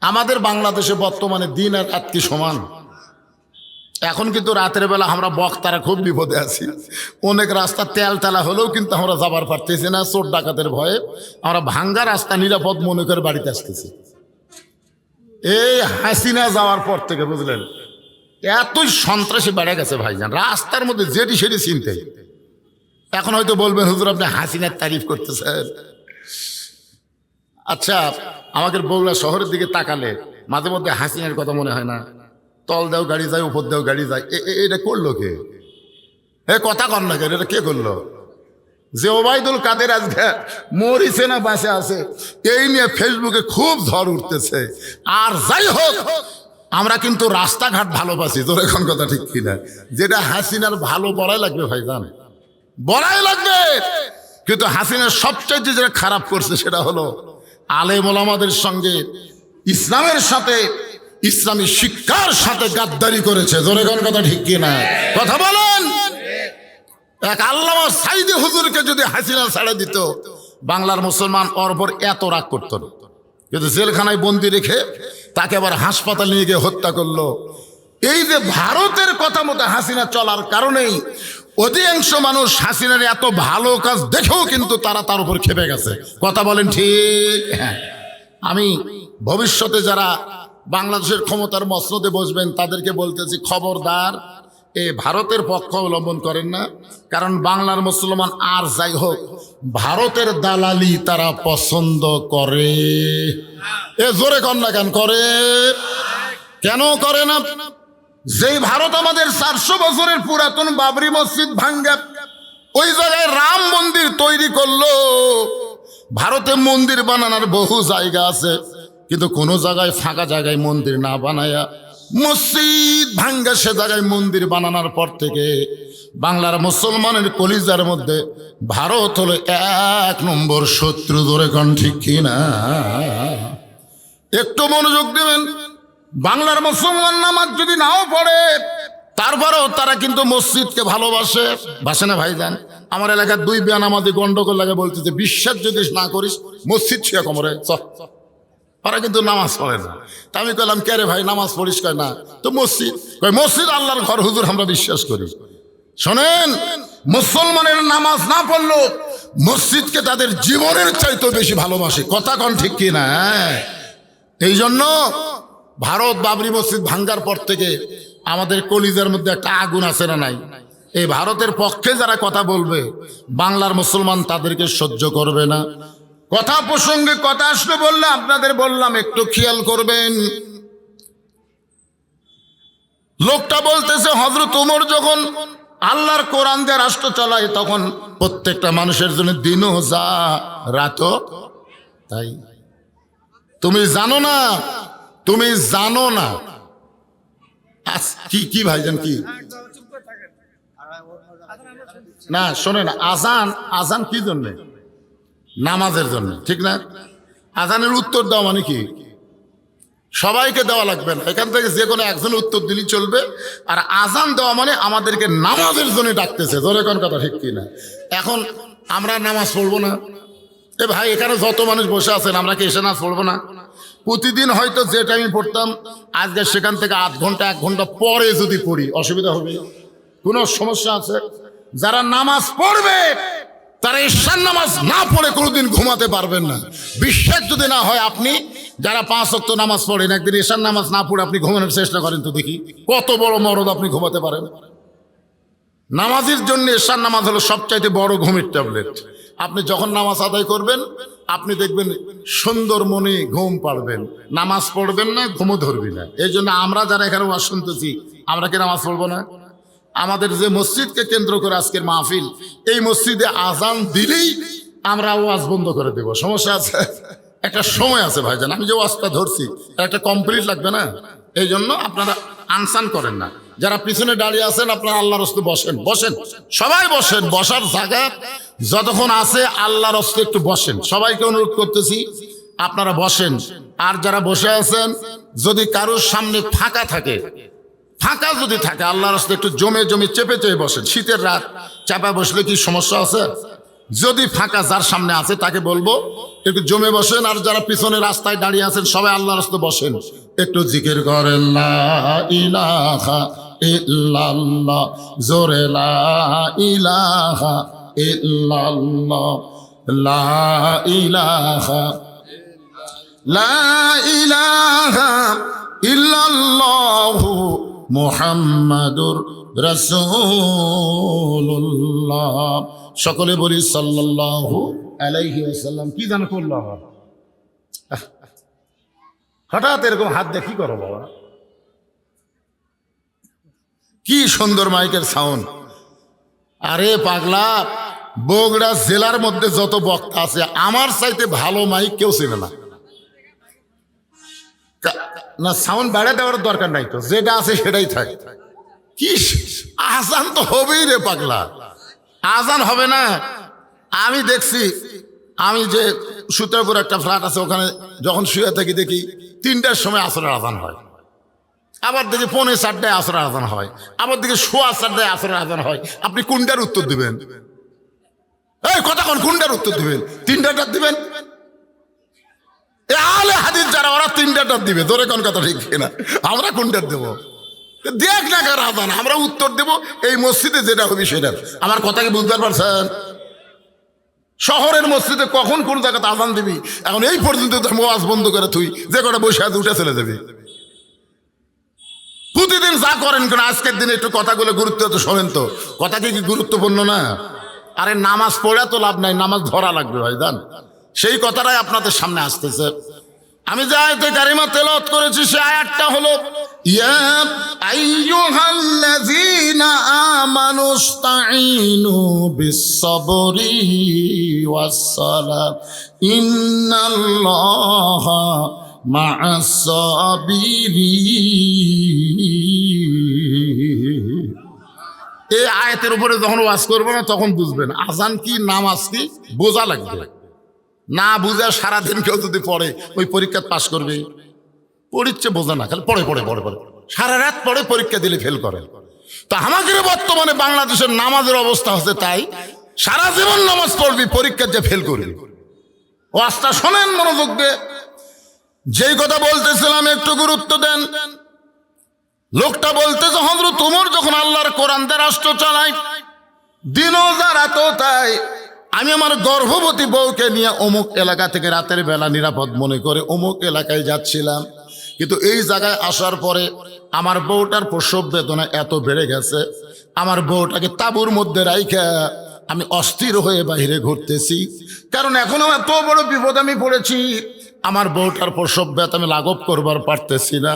আমাদের বাংলাদেশে বর্তমানে দিন আর রাত কি সমান? এখন কিন্তু রাতের বেলা আমরা বক্তারা খুব বিপদে আছি। অনেক রাস্তা তেল তেলা হলেও কিন্তু আমরা যাবার পারতেছি না, চোর ডাকাতের ভয়ে। আমরা ভাঙ্গা রাস্তা নিরাপদ মনে করে বাড়িতে আসতেছি। এই হাসিনা যাওয়ার পর থেকে বুঝলেন, এতই সন্ত্রাসী বেড়ে গেছে ভাইজান, রাস্তার মধ্যে যেটি সেটি চিনতে। এখন হয়তো বলবেন, হুজুর আপনি হাসিনার তারিফ করতেছেন। আচ্ছা, আমাদের বগুড়া শহরের দিকে তাকালে মাঝে মধ্যে হাসিনার কথা মনে হয় না? তল দেও গাড়ি যায়, উপর দেও গাড়ি যায়, এটা করলো কে? কথা কর না কেন? এটা কে করলো? যে ওবায়দুল কাদের আজকে মরিছে না বাঁচে আছে, এই নিয়ে ফেসবুকে খুব ঝড় উঠতেছে। আর যাই হোক, আমরা কিন্তু রাস্তাঘাট ভালোবাসি, তোর এখন কথা ঠিক কিনা? যেটা হাসিনার ভালো বড়াই লাগবে ভাইজান, বড়াই লাগবে। কিন্তু হাসিনার সবচেয়ে যেটা খারাপ করছে সেটা হলো আলেম ওলামাদের সঙ্গে, ইসলামের সাথে, ইসলামী শিক্ষার সাথে গাদ্দারি করেছে। জোরে কোন কথা ঠিক কিনা? কথা বলেন। এক আল্লামা সাইদি হুজুরকে যদি হাসিনা ছাড়া দিত, বাংলার মুসলমান ওর উপর এত রাগ করত না। কিন্তু জেলখানায় বন্দি রেখে তাকে আবার হাসপাতাল নিয়ে গিয়ে হত্যা করলো। এই যে ভারতের কথা মতো হাসিনা চলার কারণেই অধিকাংশ মানুষ হাসিনার এত ভালো কাজ দেখেও কিন্তু তারা তার উপর খেপে গেছে। কথা বলেন ঠিক? হ্যাঁ, আমি ভবিষ্যতে যারা বাংলাদেশের ক্ষমতার মসনদে বসবেন তাদেরকে বলতেছি, খবরদার এই ভারতের পক্ষ অবলম্বন করেন না। কারণ বাংলার মুসলমান আর যাই হোক, ভারতের দালালি তারা পছন্দ করে। জোরে কর না কেন? করে। কেন করে না? যেই ভারত আমাদের 400 বছরের পুরাতন বাবরি মসজিদ ভাঙ্গা ওই জায়গায় রাম মন্দির তৈরি করলো। ভারতে মন্দির বানানোর বহু জায়গা আছে, কিন্তু কোনো জায়গায় ফাঁকা জায়গায় মন্দির না বানায়া মসজিদ ভাঙ্গা সে জায়গায় মন্দির বানানোর পর থেকে বাংলার মুসলমানের কলিজার মধ্যে ভারত হলো 1 নম্বর শত্রু। ধরে কোন ঠিক কিনা? একটু মনোযোগ দেবেন। বাংলার মুসলমান নামাজ যদি নাও পড়ে, তারপরেও তারা কিন্তু মসজিদকে ভালোবাসে, বাসে না ভাইজান? আমার এলাকার 2 বেনামাজি গন্ডগোল লাগে, বলতেছে বিশ্বাস যদি না করিস মসজিদ ছুঁয়া কোমরে চ। ওরা কিন্তু নামাজ পড়ে না। তা আমি কইলাম, কে রে ভাই নামাজ পড়িস? কয় না। তো মসজিদ? কয় মসজিদ আল্লাহর ঘর হুজুর, আমরা বিশ্বাস করি। শোনেন, মুসলমানের নামাজ না পড়লো মসজিদকে তাদের জীবনের চাইতে বেশি ভালোবাসে। কথা কন ঠিক কিনা? এই জন্য ভারত বাবরি মসজিদ ভাঙ্গার পর থেকে আমাদের কলিজার মধ্যে একটা আগুন আছে না নাই? এই ভারতের পক্ষে যারা কথা বলবে, বাংলার মুসলমান তাদেরকে সহ্য করবে না। কথা প্রসঙ্গে কথা আসলে বললে আপনাদের বললাম, একটু খেয়াল করবেন। লোকটা বলতেছে হযরত ওমর যখন আল্লাহর কোরআন দিয়ে রাষ্ট্র চালায়, তখন প্রত্যেকটা মানুষের জন্য দিনও যা রাতও তাই। তুমি জানো না, তুমি জানো না। কি ভাইজান কি না? শোনেন, আজান কি জন্য? নামাজের জন্য, ঠিক না? আজানের উত্তর দেওয়া মানে কি? সবাইকে দেওয়া লাগবে না, এখান থেকে যে কোনো একজন উত্তর দিলেই চলবে। আর আজান দেওয়া মানে আমাদেরকে নামাজের জন্য ডাকতেছে। ধরে কোন কথা ঠিক কিনা? এখন আমরা নামাজ পড়বো না? এ ভাই, এখানে যত মানুষ বসে আছেন, আমরা কি এসে নামাজ পড়বো না? প্রতিদিন হয়তো যে টাইমে পড়তাম, আজকে সেখান থেকে 8 ঘন্টা 1 ঘন্টা পরে যদি পড়ি, অসুবিধা হবে? কোনো সমস্যা আছে? যারা নামাজ পড়বে তারা ঈশার নামাজ না পড়ে কোনোদিন ঘুমাতে পারবেন না। বিশ্বাস যদি না হয়, আপনি যারা 5 ওয়াক্ত নামাজ পড়েন, একদিন ঈশার নামাজ না পড়ে আপনি ঘুমানোর চেষ্টা করেন তো দেখি, কত বড় মরদ আপনি ঘুমাতে পারেন। নামাজের জন্য ঈশার নামাজ হলো সবচাইতে বড় ঘুমের ট্যাবলেট। আপনি যখন নামাজ আদায় করবেন, আপনি দেখবেন সুন্দর মনে ঘুম পাড়বেন। নামাজ পড়বেন না, ঘুমও ধরবি না। এই জন্য আমরা যারা এখানে ওয়াজ শুনতেছি, আমরা কি নামাজ পড়বো না? আমাদের যে মসজিদকে কেন্দ্র করে আজকের মাহফিল, এই মসজিদে আজান দিলেই আমরা ওয়াজ বন্ধ করে দেব। সমস্যা আছে? একটা সময় আছে ভাইজান, আমি যে ওয়াজটা ধরছি একটা কমপ্লিট লাগবে না? এই জন্য আপনারা আনসান করেন না। যারা পিছনে দাঁড়িয়ে আছেন, আপনারা আল্লাহর রাস্তায় বসেন, বসেন, সবাই বসেন। বসার জায়গা যতক্ষণ আছে আল্লাহর রাস্তায় একটু বসেন। সবাইকে অনুরোধ করতেছি আপনারা বসেন। আর যারা বসে আছেন, যদি কারোর সামনে ফাঁকা থাকে, ফাঁকা যদি থাকে, আল্লাহর রাস্তায় একটু জমে জমে চেপে চেপে বসেন। শীতের রাত চাপা বসলে কি সমস্যা আছে? যদি ফাঁকা যার সামনে আছে তাকে বলবো একটু জমে বসেন। আর যারা পিছনে রাস্তায় দাঁড়িয়ে আছেন, সবাই আল্লাহর রাস্তায় বসেন, একটু জিকির করেন লা ইলাহা ইল্লাল্লাহ, জোরে লা ইলাহা ইল্লাল্লাহ, লা ইলাহা ইল্লাল্লাহু মুহাম্মাদুর রাসূলুল্লাহ। সকলে বলি সাল্লাল্লাহু আলাইহি ওয়াসাল্লাম। কি জানো করলো আবার? হঠাৎ এরকম হাত দিয়ে কি করো বাবা? কি সুন্দর মাইকের সাউন্ড! আরে পাগলা, বগুড়া জেলার মধ্যে যত বক্তা আছে, আমার চাইতে ভালো মাইক কেউ ছিল না। না, সাউন্ড বাড়িয়ে দেওয়ার দরকার নাই তো, যেটা আছে সেটাই থাকে। কি আজান তো হবেই রে পাগলা, আজান হবে না? আমি দেখছি, আমি যে সুতারপুর একটা ফ্ল্যাট আছে, ওখানে যখন শুয়ে থাকি দেখি 3টার সময় আসরের আজান হয়, আবার দেখি 4:45 আসরের আজান হয়, আবার দেখি 4:15 আসরের আজান হয়। আপনি কোনটার উত্তর দিবেন? এই কথা কোনটার উত্তর দিবেন? 3টাটা দিবেন? আলে হাদিস যারা, ওরা 3টাটা দিবে। ধরে কোন কথা ঠিক না? আমরা কোনটার দেবো? দেখ না কার আজান, আমরা উত্তর দেব এই মসজিদে যেটা হবে সেটা। আমার কথা কি বুঝতে পারছেন? শহরের মসজিদে কখন কোন জায়গাতে আজান দিবি, এখন এই পর্যন্ত ওয়াজ বন্ধ করে তুই যে কটা বসে আছে উঠে চলে যাবি। প্রতিদিন যা করেন কেন, আজকের দিনে একটু কথাগুলো গুরুত্ব তো শোনেন তো। কথা কি গুরুত্বপূর্ণ না? আরে নামাজ পড়া তো লাভ নাই, নামাজ ধরা লাগবে ভাই জান। সেই কথাটাই আপনাদের সামনে আসতেছে। আমি যে আয়াতে কারিমা তেলাওয়াত করেছি, সে আয়াতটা হলো ইয়া আইয়ুহাল্লাযীনা আমানু ইসতাঈনু বিস-সাবরি ওয়াস-সালাহ ইন্নাল্লাহা মা'আস-সাবিরিন। এই আয়াতের উপরে যখন ওয়াজ করবো না তখন বুঝবেন আজান কি নামাজ কি বোঝা লাগবে। না বুঝে সারাদিন কেউ যদি পড়ে ওই পরীক্ষা পাশ করবে, পড়িচ্ছে বোঝা না, খালি পড়ে পড়ে পড়ে পড়ে সারা রাত পড়ে পরীক্ষা দিলে ফেল করে। তা আমাদের বর্তমানে বাংলাদেশের নামাজের অবস্থা হচ্ছে তাই, সারা জীবন নামাজ পড়বি, পরীক্ষা যে ফেল করবি। ওয়াজটা শোনেন মনোযোগ দিয়ে। যেই কথা বলতেছিলাম একটু গুরুত্ব দেন। লোকটা বলতেছে হযরত ওমর যখন আল্লাহর কোরআন দিয়ে রাষ্ট্র চালায়, দিনও যা রাতও তাই, আমি আমার গর্ভবতী বউকে নিয়ে অমুক এলাকা থেকে রাতের বেলা নিরাপদ মনে করে অমুক এলাকায় যাচ্ছিলাম, কিন্তু এই জায়গায় আসার পরে আমার বউটার প্রসব বেদনা এত বেড়ে গেছে, আমার বউটাকে তাঁবুর মধ্যে রাইখা আমি অস্থির হয়ে বাইরে ঘুরতেছি, কারণ এখনো এত বড় বিপদ আমি পড়েছি। আমার বউটার প্রসব ব্যথা আমি লাঘব করবার পারতেছি না,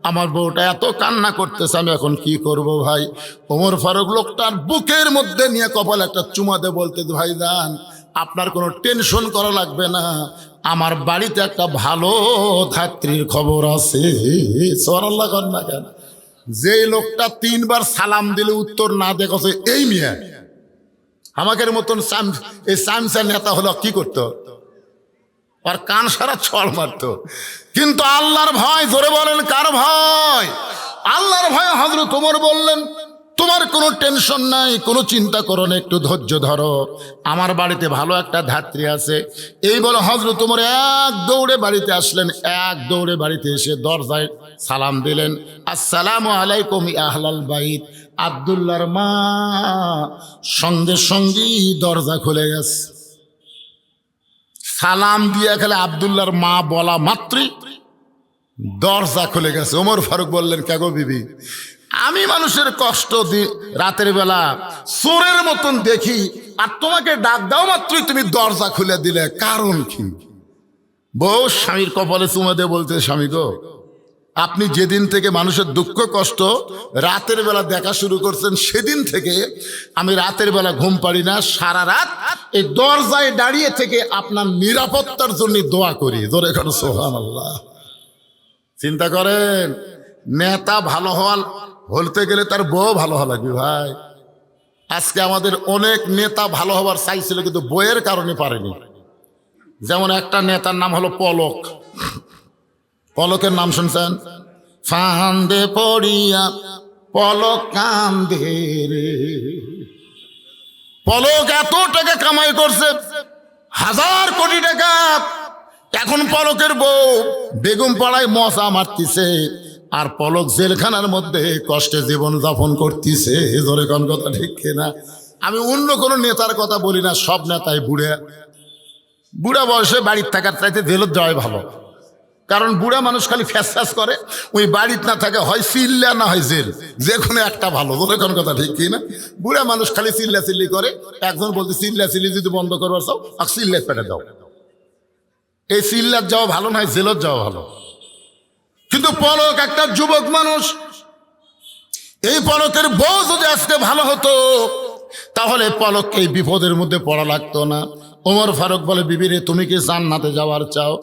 আমার বউটা এত কান্না করতেছে, আমি এখন কি করব ভাই? ওমর ফারুক লোকটার বুকের মধ্যে নিয়ে কপাল একটা চুমা দিয়ে বলতে, ভাইজান আপনার কোনো টেনশন করা লাগবে না, আমার বাড়িতে একটা ভালো ধাত্রীর খবর আছে। সুবহানাল্লাহ কর না কেন? যে লোকটা 3 বার সালাম দিলে উত্তর না দেখছে, এই মিয়া আমাদের মতন এই সামসা নেতা হলো কি করতো? আর কান সারা ছড় মারতো। কিন্তু আল্লাহর ভয়, জোরে বলেন কার ভয়? আল্লাহর ভয়। হযরত ওমর বললেন, তোমার কোনো টেনশন নাই, কোনো চিন্তা করো না, একটু ধৈর্য ধরো, আমার বাড়িতে ভালো একটা ধাত্রী আছে। এই বলে হযরত ওমর এক দৌড়ে বাড়িতে আসলেন, এক দৌড়ে বাড়িতে এসে দরজায় সালাম দিলেন, আসসালামু আলাইকুম ইয়া আহলাল বাইত। আব্দুল্লাহর মা সঙ্গে সঙ্গেই দরজা খুলে গেছে। সালাম দিয়ে খেলে আব্দুল্লাহর মা বলা মাত্রই দরজা খুলে গেছে। ওমর ফারুক বললেন, কেগো বিবি, আমি মানুষের কষ্ট রাতের বেলা চোরের মতন দেখি, আর তোমাকে ডাক দাও মাত্রই তুমি দরজা খুলে দিলে, কারণ কি? বউ স্বামীর কপালে চুমা দিয়ে বলতে, স্বামী গো, আপনি যেদিন থেকে মানুষের দুঃখ কষ্ট রাতের বেলা দেখা শুরু করছেন, সেদিন থেকে আমি রাতের বেলা ঘুম পারি না, সারা রাত এই দরজায় দাঁড়িয়ে থেকে আপনার নিরাপত্তার জন্য দোয়া করি। জোরে করে সুবহানাল্লাহ। চিন্তা করেন, নেতা ভালো হতে গেলে তার বউ ভালো হওয়া লাগবে ভাই। আজকে আমাদের অনেক নেতা ভালো হওয়ার চাইছিল, কিন্তু বইয়ের কারণে পারেনি। যেমন একটা নেতার নাম হলো পলক। পলকের নাম শুনছেন? ফান্দে পড়িয়া পলক কান্দে রে। পলক এত টাকা কামাই করছে, 1000 কোটি টাকা। এখন পলকের বউ বেগম পাড়ায় মশা মারতিছে, আর পলক জেলখানার মধ্যে কষ্টে জীবন যাপন করতেছে। ধরে কোন কথা ঠিক না? আমি অন্য কোনো নেতার কথা বলি না, সব নেতাই বুড়া বয়সে বাড়ির থাকার চাইতে জেলত যাওয়াই ভালো। কারণ বুড়া মানুষ খালি ফ্যাস ফ্যাস করে, ওই বাড়িতে না থাকে হয় চিল্লা না হয় জেল, যে কোনো একটা ভালো। বলে কোন কথা ঠিক কি না? বুড়া মানুষ খালি চিল্লা চিল্লি করে। একজন বলতে, চিল্লা চিল্লি যদি বন্ধ করবার চাও, আর চিল্লা পেটে দাও। এই চিল্লার যাওয়া ভালো নয়, জেলত যাওয়া ভালো। কিন্তু পলক একটা যুবক মানুষ, এই পলকের বউ যদি আজকে ভালো হতো, তাহলে পলককে এই বিপদের মধ্যে পড়া লাগতো না। ওমর ফারুক বলে, বিবিরে তুমি কি জান্নাতে যাওয়ার চাও?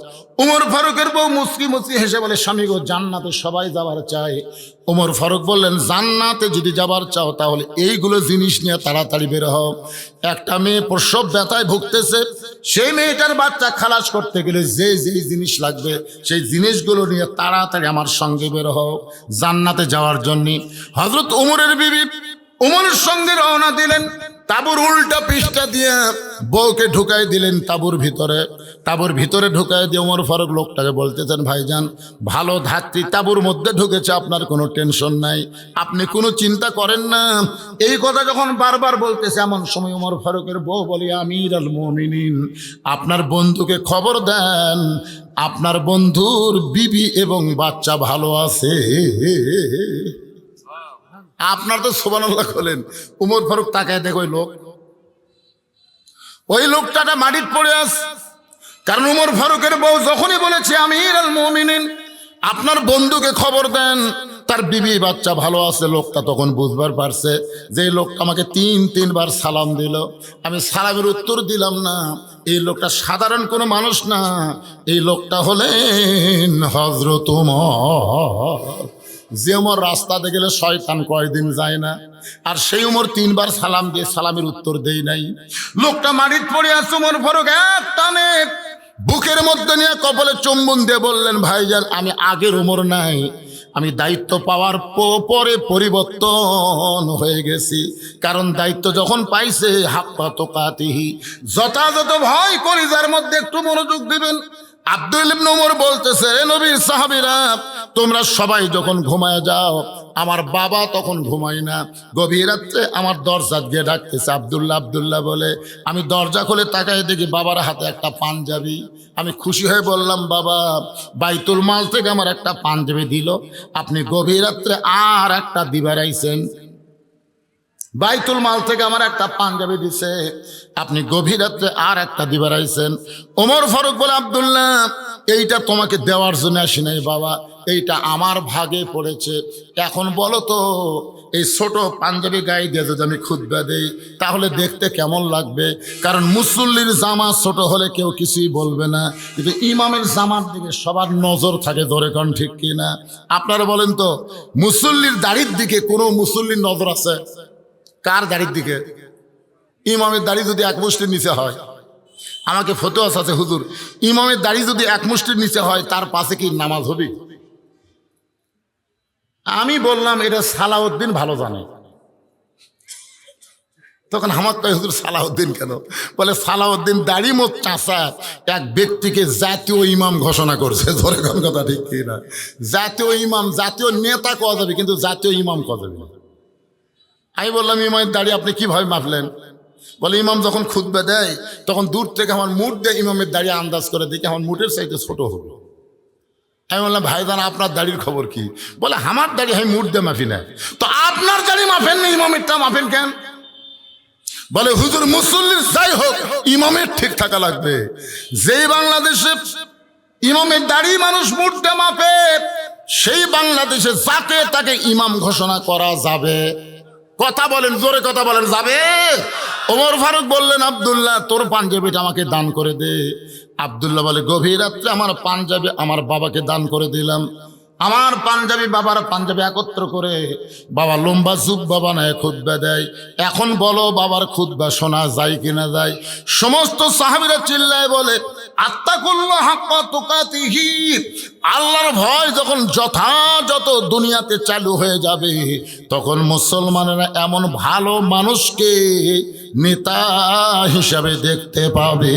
ওমর ফারুকের বউ মুচকি মুচকি হেসে বলে, স্বামী গো, জান্নাতে সবাই যাওয়ার চায়। ওমর ফারুক বললেন, জান্নাতে যদি যাবার চাও তাহলে এইগুলো জিনিস নিয়ে তাড়াতাড়ি বের হও। একটা মেয়ে প্রসব ব্যথায় ভুগতেছে, সেই মেয়েটার বাচ্চা খালাস করতে গেলে যে জিনিস লাগবে সেই জিনিসগুলো নিয়ে তাড়াতাড়ি আমার সঙ্গে বের হও জান্নাতে যাওয়ার জন্য। হযরত ওমরের বিবি ওমরের সঙ্গে রওনা দিলেন। তাঁবুর উল্টা পৃষ্ঠা দিয়ে বউকে ঢুকাই দিলেন তাঁবুর ভিতরে ঢুকাই দিয়ে ওমর ফারুক লোকটাকে বলতেছেন, ভাইজান ভালো ধাত্রী তাঁবুর মধ্যে ঢুকেছে, আপনার কোনো টেনশন নাই, আপনি কোনো চিন্তা করেন না। এই কথা যখন বারবার বলতেছে, এমন সময় ওমর ফারুকের বউ বলি, আমিরুল মুমিনিন, আপনার বন্ধুকে খবর দেন আপনার বন্ধুর বিবি এবং বাচ্চা ভালো আছে। আপনার তো সুবহানাল্লাহ বলেন। উমর ফারুক তাকায় দেখো, ওই লোকটা মাটির পড়ে আস। কারণ উমর ফারুকের বউ যখনই বলেছে আমিরুল মুমিনিন, আপনার বন্ধুকে খবর দেন, তার বিবি বাচ্চা ভালো আছে। লোকটা তখন বুঝবার পারছে যে এই লোকটা আমাকে তিনবার সালাম দিল, আমি সালামের উত্তর দিলাম না। এই লোকটা সাধারণ কোনো মানুষ না, এই লোকটা হলেন হযরত ওমর। যে ওমর রাস্তাতে গেলে শয়তান কয়দিন যায় না, আর সেই ওমর 3বার সালাম দিয়ে সালামের উত্তর দেই নাই। লোকটা মাটিতে পড়ে আছে। ওমর ফারুক এক টানে বুকের মধ্যে নিয়ে কপালে চুম্বন দিয়ে বললেন, ভাইজান আমি আগের ওমর নাই, আমি দায়িত্ব পাওয়ার পরে পরিবর্তন হয়ে গেছি। কারণ দায়িত্ব যখন পাইছে হাক্কা তুকাতিহি, যথাযথ ভয় কলিজার মধ্যে একটু মনোযোগ দিবেন। আব্দুল ইবনে ওমর বলতেছে, হে নবীর সাহাবীরা, তোমরা সবাই যখন ঘুমায় যাও, আমার বাবা তখন ঘুমায় না। গভীর রাত্রে আমার দরজা গিয়ে ডাকতেছে, আব্দুল্লাহ আব্দুল্লাহ বলে। আমি দরজা খুলে তাকাই দেখি বাবার হাতে একটা পাঞ্জাবি। আমি খুশি হয়ে বললাম, বাবা বাইতুল মাল থেকে আমার একটা পাঞ্জাবি দিল, আপনি গভীর রাত্রে আর একটা দিবার আইছেন। বাইতুল মাল থেকে আমার একটা পাঞ্জাবি দিছে, আপনি গভীর রাত্রে আর একটা দিবার আইছেন। ওমর ফারুক বলে, আব্দুল্লাহ এইটা তোমাকে দেওয়ার জন্য আসি নাই বাবা, এইটা আমার ভাগে পড়েছে। এখন বলো তো, এই ছোট পাঞ্জাবি গায়ে দিয়ে যদি আমি খুতবা দেই তাহলে দেখতে কেমন লাগবে? কারণ মুসল্লির জামা ছোট হলে কেউ কিছুই বলবে না, কিন্তু ইমামের জামার দিকে সবার নজর থাকে। ধরে কোন ঠিক কিনা? আপনারা বলেন তো, মুসল্লির দাড়ির দিকে কোনো মুসল্লির নজর আছে? কার দাড়ির দিকে? ইমামের দাড়ি যদি এক মুষ্টির নিচে হয়, আমাকে ফতোয়া আছে হুজুর, ইমামের দাড়ি যদি এক মুষ্টির নিচে হয় তার পাশে কি নামাজ হবে? আমি বললাম, এটা সালাউদ্দিন ভালো জানে। তখন আমার তো হুজুর সালাউদ্দিন কেন? বলে, সালাউদ্দিন দাড়ি মোট চাষা এক ব্যক্তিকে জাতীয় ইমাম ঘোষণা করছে। ধরে কোন কথা ঠিক কিনা? জাতীয় ইমাম, জাতীয় নেতা কওয়া যাবে কিন্তু জাতীয় ইমাম কওয়া যাবে না। আমি বললাম, ইমামের দাড়ি আপনি কিভাবে মাপলেন? বলে, ইমাম যখন খুতবা দেয় তখন দূর থেকে আমার মুঠ দিয়ে ইমামের দাড়ি আন্দাজ করে দেখি আমার মুঠের চাইতে ছোট হবে। আমি বললাম, ভাইজান আপনার দাড়ির খবর কি? বলে, আমার দাড়ি আমি মুঠ দিয়ে মাফি না। তো আপনার দাড়ি মাফেন না, ইমামেরটা মাফেন কেন? বলে, হুজুর মুসল্লির যাই হোক ইমামের ঠিক থাকা লাগবে। যেই বাংলাদেশে ইমামের দাড়ি মানুষ মুঠ দিয়ে মাপে, সেই বাংলাদেশে যাকে তাকে ইমাম ঘোষণা করা যাবে। কথা বলেন, জোরে কথা বলেন, যাবে? ওমর ফারুক বললেন, আব্দুল্লাহ তোর পাঞ্জাবিটা আমাকে দান করে দে। আব্দুল্লাহ বলে, গভীর রাত্রে আমার পাঞ্জাবি আমার বাবাকে দান করে দিলাম। আমার পাঞ্জাবি বাবার পাঞ্জাবি একত্র করে বাবা লম্বা জুব্বা বানায় খুতবা দেয়। এখন বলো বাবার খুতবা শোনা যায় কিনা যায়? সমস্ত সাহাবীরা চিল্লায় বলে, আত্তাকুল্লাহ হাক্কা তুকাতিহি, আল্লাহর ভয় যখন যথাযথ দুনিয়াতে চালু হয়ে যাবে তখন মুসলমানেরা এমন ভালো মানুষকে নেতা হিসাবে দেখতে পাবে।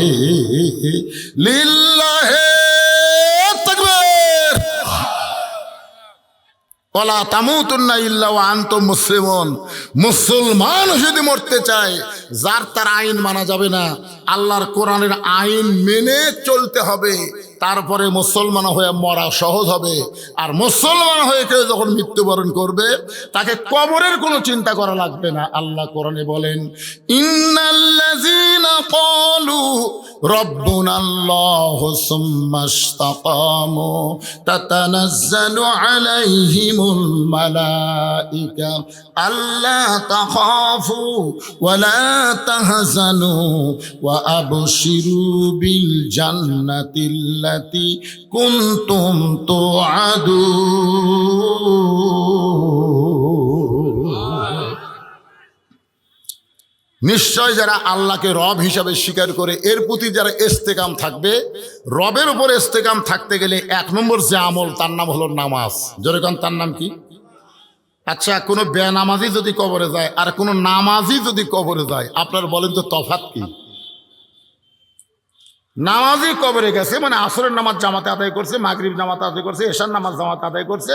লিল্লাহে তাকবীর, ওয়ালা তামুতুন্না ইল্লা ওয়া আনতুম মুসলিমুন। মুসলমান যদি মরতে চায়, যার তার আইন মানা যাবে না, আল্লাহর কোরআনের আইন মেনে চলতে হবে। তারপরে মুসলমান হয়ে মরা সহজ হবে। আর মুসলমান হয়ে কেউ যখন মৃত্যুবরণ করবে তাকে কবরের কোনো চিন্তা করা লাগবে না। আল্লাহ কোরআনে বলেন, ইন্নাল্লাযীনা ক্বালু রাব্বুনাল্লাহু সুম্মা ইসতাকামু তাতানাজ্জালু আলাইহিমুল মালাইকা আল্লা তাখাফু ওয়া লা তাহজানু ওয়া আবশিরু বিল জান্নাতিল্লাতী কুনতুম তুআদুন। নিশ্চয় যারা আল্লাহকে রব হিসাবে স্বীকার করে, এর প্রতি যারা ইস্তেকাম থাকবে, রবের উপর ইস্তেকাম থাকতে গেলে 1 নম্বর যে আমল তার নাম হলো নামাজ। জোরে কোন তার নাম কি? আচ্ছা, কোনো বেনামাজি যদি কবরে যায় আর কোনো নামাজি যদি কবরে যায়, আপনারা বলেন তো তফাৎ কি? নামাজি কবরে গেছে মানে আসরের নামাজ জামাতে আদায় করছে, মাগরিব জামাতে আদায় করছে, এশার নামাজ জামাতে আদায় করছে,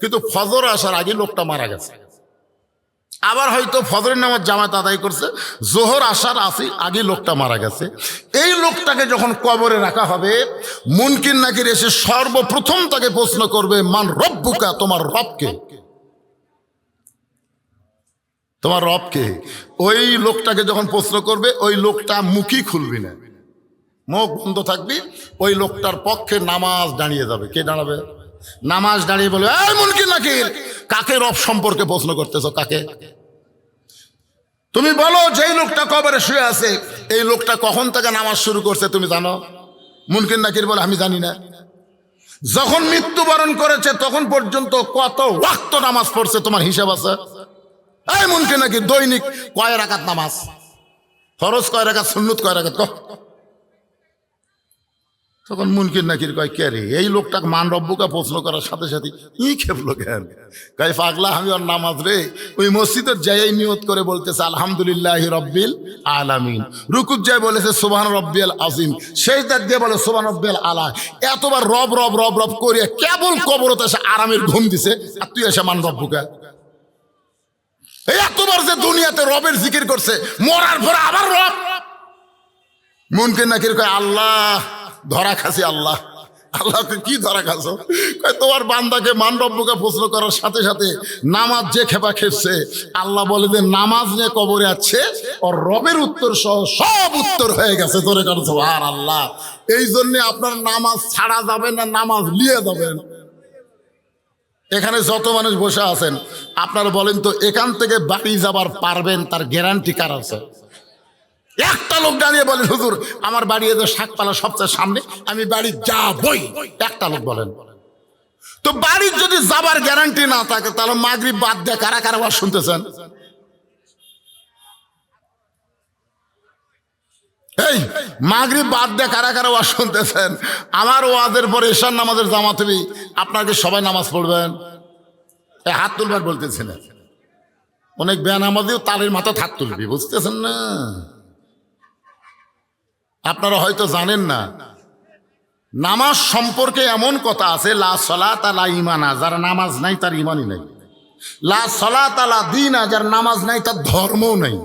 কিন্তু ফজর আসার আগে লোকটা মারা গেছে। আবার হয়তো ফজরের নামাজ জামাত আদায় করছে, জোহর আসার আগে লোকটা মারা গেছে। এই লোকটাকে যখন কবরে রাখা হবে, মুনকির নাকির এসে সর্বপ্রথম তাকে প্রশ্ন করবে, মান রব্বুকা, তোমার রবকে? তোমার রবকে? ওই লোকটাকে যখন প্রশ্ন করবে, ওই লোকটা মুখই খুলবি না, মুখ বন্ধ থাকবি। ওই লোকটার পক্ষে নামাজ দাঁড়িয়ে যাবে। কে দাঁড়াবে? নামাজ দাঁড়িয়ে বলবে, এই মুনকির নাকির, কাকে রব সম্পর্কে প্রশ্ন করতেছো? কাকে? তুমি বলো যেই লোকটা কবরে শুয়ে আছে এই লোকটা কখন থেকে নামাজ শুরু করছে তুমি জানো? মুনকির নাকির বলে আমি জানি না। যখন মৃত্যুবরণ করেছে তখন পর্যন্ত কত ওয়াক্ত নামাজ পড়ছে তোমার হিসাব আছে? এই মুনকির নাকির দৈনিক কয় রাকাত নামাজ? ফরজ কয় রাকাত, সুন্নত কয় রাকাত? তখন মুনকির নাকির কয় কে রে? এই লোকটাকে মান রব্বুকা প্রশ্ন করার সাথে সাথে ই খেপলো কেন? কয় পাগলা আমি ওর নামাজ রে ওই মসজিদের যাই নিয়ত করে বলতেছে আলহামদুলিল্লাহ রব্বিল আলামিন, রুকুত যায় বলেছে সুবহান রব্বিয়াল আযীম, সেজদা দিয়ে বলে সুবহান রব্বিয়াল আলা। এতবার রব রব রব রব করে কেবল কবরতে এসে আরামের ঘুম দিছে, আর তুই এসে মান রব্বুকা। এই এতবার যে দুনিয়াতে রবের জিকির করছে মরার পরে আবার রব। মুনকির নাকির কয় আল্লাহ ধরা খাসি। আল্লাহ আল্লাহকে কি ধরা খাসো? তোমার বান্দাকে মান রব্বুকে প্রশ্ন করার সাথে সাথে নামাজ যে খেপা খেপছে, আল্লাহ বলে যে নামাজ নিয়ে কবরে আছে ওর রবের উত্তর সহ সব উত্তর হয়ে গেছে। ধরে করছো আর আল্লাহ এই জন্যে আপনার নামাজ ছাড়া যাবে না, নামাজ নিয়ে যাবেন। এখানে যত মানুষ বসে আছেন আপনারা বলেন তো এখান থেকে বাড়ি যাবার পারবেন তার গ্যারান্টি কার আছে? একটা লোক দাঁড়িয়ে বলেন হুজুর আমার বাড়ি এদের শাকপালা সবচেয়ে সামনে, আমি বাড়ি যাবই। একটা লোক বলেন তো। বাড়ির যদি যাবার গ্যারান্টি না থাকে তাহলে মাগরিব বাদ দিয়ে কারা কারা ওয়াজ শুনতেছেন? এই মাগরিব বাদ দিয়ে কারা কারা ওয়াজ শুনতেছেন? আমার ওয়াজের পরে ঈশার নামাজের জামাত হবে, আপনাকে সবাই নামাজ পড়বেন? হাত তুলবার বলতেছেন। অনেক বেনামাজিও তালের মাথায় হাত তুলবি, বুঝতেছেন না? আপনারা হয়তো জানেন না নামাজ সম্পর্কে এমন কথা আছে লা সালাতা লা ঈমানা, যার নামাজ নাই তার ঈমানই নাই। লা সালাতা লা দীনা, যার নামাজ নাই তার ধর্মও নাই।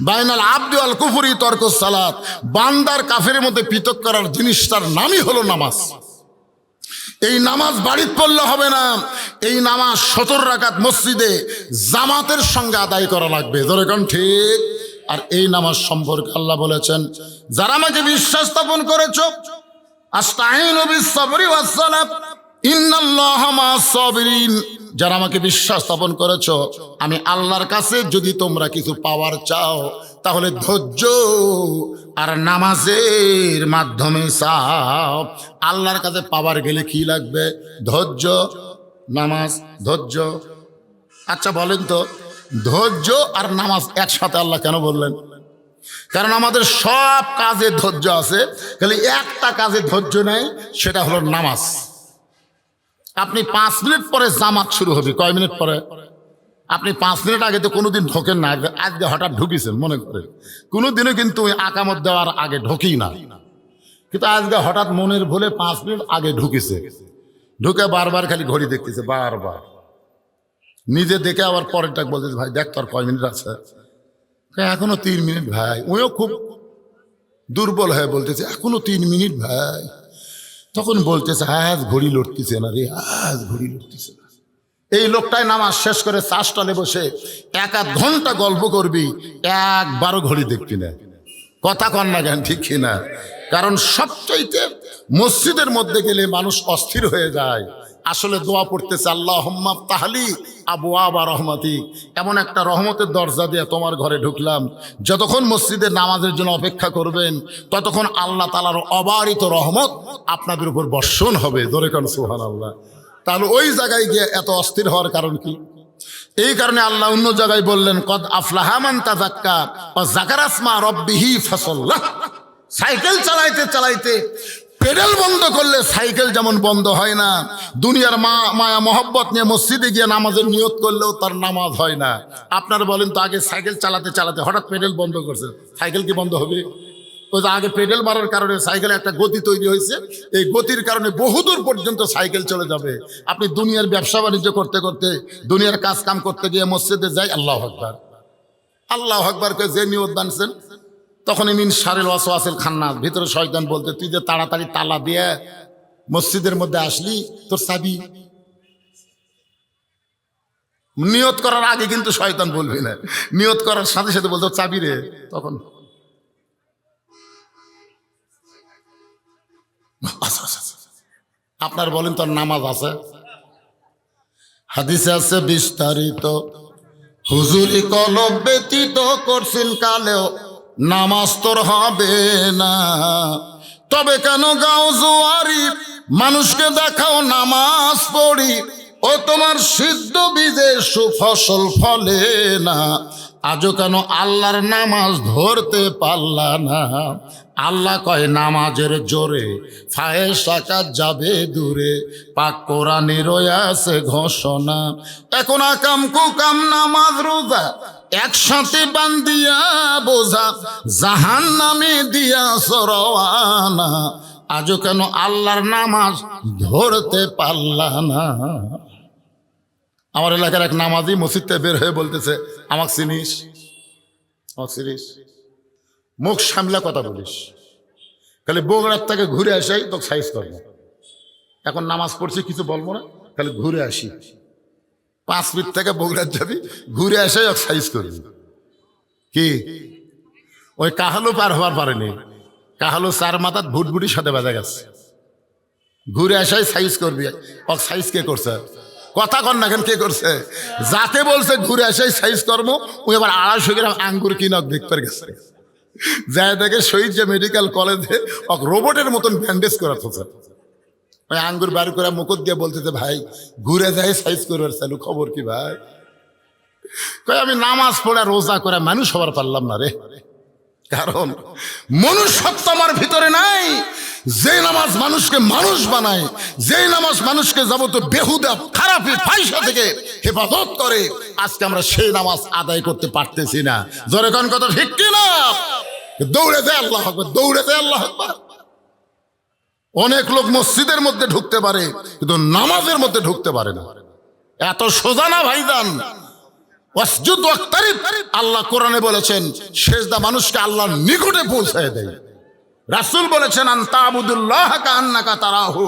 বাইনাল আবদি ওয়াল কুফরি তরকুস সালাত, বান্দার কাফেরের মধ্যে পৃথক করার জিনিসটার নামই হলো নামাজ। এই নামাজ বাড়িতে পড়লে হবে না, এই নামাজ 17 রাকাত মসজিদে জামাতের সঙ্গে আদায় করা লাগবে। ধরে কোন ঠিক? আর এই নামাজ সম্পর্কে আল্লাহ বলেছেন যারা আমাকে বিশ্বাস স্থাপন করেছো আস্তাঈনু বিস-সাবরি ওয়াস-সালাত ইন্নাল্লাহা মা'আস-সাবিরিন, যারা আমাকে বিশ্বাস স্থাপন করেছো আমি আল্লাহর কাছে যদি তোমরা কিছু পাওয়ার চাও তাহলে ধৈর্য আর নামাজের মাধ্যমে চাও। আল্লাহর কাছে পাওয়ার গেলে কি লাগবে? ধৈর্য, নামাজ, ধৈর্য। আচ্ছা বলেন তো ধৈর্য আর নামাজ একসাথে আল্লাহ কেন বললেন? কারণ আমাদের সব কাজে ধৈর্য আছে, খালি একটা কাজে ধৈর্য নাই, সেটা হলো নামাজ। আপনি 5 মিনিট পরে জামাত শুরু হবে, কয় মিনিট পরে? আপনি 5 মিনিট আগে তো কোনোদিন ঢোকেন না, আজকে হঠাৎ ঢুকিছেন মনে করে। কোনোদিনও কিন্তু আকামত দেওয়ার আগে ঢোকেই না, কিন্তু আজকে হঠাৎ মনের ভুলে 5 মিনিট আগে ঢুকেছে। ঢুকে বারবার খালি ঘড়ি দেখতেছে, বারবার নিজে দেখে আবার পরেরটা বলতেছে ভাই দেখ তোর কয় মিনিট আছে? এখনো 3 মিনিট ভাই। ওও খুব দুর্বল হয়ে বলতেছে এখনো 3 মিনিট ভাই। তখন বলতেছে আজ ঘড়ি লড়তেছে না রে, আজ ঘড়ি লড়তেছে না। এই লোকটাই নামাজ শেষ করে চা স্টলে বসে 1 ঘন্টা গল্প করবি, একবারও ঘড়ি দেখবি না। কথা কন না কেন, ঠিক কিনা? কারণ সবচাইতে মসজিদের মধ্যে গেলে মানুষ অস্থির হয়ে যায়। আসলে দোয়া পড়তেছে আল্লাহুম্মা ফতাহলি আবওয়াবা রহমাতি, এমন একটা রহমতের দরজা দিয়ে তোমার ঘরে ঢুকলাম। যতক্ষণ মসজিদের নামাজের জন্য অপেক্ষা করবেন ততক্ষণ আল্লাহ তাআলার অবারিত রহমত আপনাদের উপর বর্ষণ হবে। ধরে কোন সুবহানাল্লাহ। তাহলে ওই জায়গায় গিয়ে এত অস্থির হওয়ার কারণ কি? এই কারণে আল্লাহ অন্য জায়গায় বললেন কদ আফলাহা মান তাযাক্কা ওয়া যাকারা ইসমা রাব্বিহি ফাসাল্লাহ। সাইকেল চালাইতে চালাইতে পেডেল বন্ধ করলে সাইকেল যেমন বন্ধ হয় না, দুনিয়ার মায়া মহব্বত নিয়ে মসজিদে গিয়ে নামাজের নিয়ত করলেও তার নামাজ হয় না। আপনারা বলেন তো আগে সাইকেল চালাতে চালাতে হঠাৎ পেডেল বন্ধ করছে, সাইকেল কি বন্ধ হবে? ওই যে আগে পেডেল মারার কারণে সাইকেলে একটা গতি তৈরি হয়েছে, এই গতির কারণে বহুদূর পর্যন্ত সাইকেল চলে যাবে। আপনি দুনিয়ার ব্যবসা বাণিজ্য করতে করতে দুনিয়ার কাজ কাম করতে গিয়ে মসজিদে যাই আল্লাহু আকবার আল্লাহু আকবার কে যে নিয়ত বানছেন, তখন মিন শারিল ওয়াসওয়াসিল খান্নাস, ভিতরে শয়তান বলতে তুই যে তাড়াতাড়ি তালা দিয়ে মসজিদের মধ্যে আসলি তোর চাবি। নিয়ত করার আগে কিন্তু শয়তান বলবি না, নিয়ত করার সাথে সাথে বলতো চাবি রে। তখন আপনার বলেন তোর নামাজ আছে? হাদিসে আছে বিস্তারিত, হুজুরি কলব ব্যতীত করছেন কালেও নামাজ তোর হবে না। তবে কেন গাও জোয়ারি, মানুষকে দেখাও নামাজ পড়ি, ও তোমার সিদ্ধ বীজে সুফসল ফলে না। আজও কেন আল্লাহর নামাজ ধরতে পারলা না? আল্লাহ কয় নামাজের জোরে ফায়েশা কাজ যাবে দূরে, পাক কোরআনে রয়েছে ঘোষণা। এখন আকাম কুকাম নামাজ রোজা একসাথে বান্দিয়া বোঝা, জাহান নামে দিয়া সরওয়ানা। আজও কেন আল্লাহর নামাজ ধরতে পারলা না? আমার এলাকার এক নামাজি মসজিদ থেকে বের হয়ে বলতেছে, আমাকে চিনিস? আমাকে চিনিস? মুখ সামলা কথা বলিস, খালি বগুড়ার থেকে ঘুরে আসাই তো সাইজ করবো। এখন নামাজ পড়ছি কিছু বলবো না, খালি ঘুরে আসি। 5 মিনিট থেকে বগুড়ার যাবি, ঘুরে আসাই সাইজ করবি। কি ওই কাহালো পার হওয়ার পারেনি, কাহালো 4 মাথার ভুটভুটির সাথে বাজা গেছে, ঘুরে আসাই সাইজ করবি। ও সাইজ কে করছে? কথা কর না কেন, কে করছে? যাকে বলছে ঘুরে আসাই সাইজ করবো, ওই আবার 250 গ্রাম আঙ্গুর কিনক দেখতে গেছে, যায় দেখে শহীদ যে মেডিকেল কলেজে রোবটের মতন ব্যান্ডেজ করা থাকে। ওই আঙ্গুর বার করে মুকুট দিয়ে বলতেছে, ভাই ঘুরে যায় সাইজ করবার চালু, খবর কি ভাই? কই আমি নামাজ পড়ে রোজা করে মানুষ হবার পারলাম না রে, কারণ মনুষ্যত্ব আমার ভিতরে নাই। যে নামাজ মানুষকে মানুষ বানায়, যে নামাজ মানুষকে যাবতীয় বেহুদা খারাপি ফাইসা থেকে হেফাজত করে, আজকে আমরা সেই নামাজ আদায় করতে পারতেছি না। জোরে কোন কথা ঠিক কিনা? দৌড়ে যায় আল্লাহ আকবার, দৌড়ে যায় আল্লাহ আকবার। অনেক লোক মসজিদের মধ্যে ঢুকতে পারে কিন্তু নামাজের মধ্যে ঢুকতে পারে না। এত সোজা না ভাইজান। ওয়াসজুদ ওয়াক্তারিব, আল্লাহ কোরআনে বলেছেন সেজদা মানুষকে আল্লাহর নিকটে পৌঁছায় দেয়। রাসূল বলেছেন আনতা আবুদুল্লাহ কান্নাকা তারাহু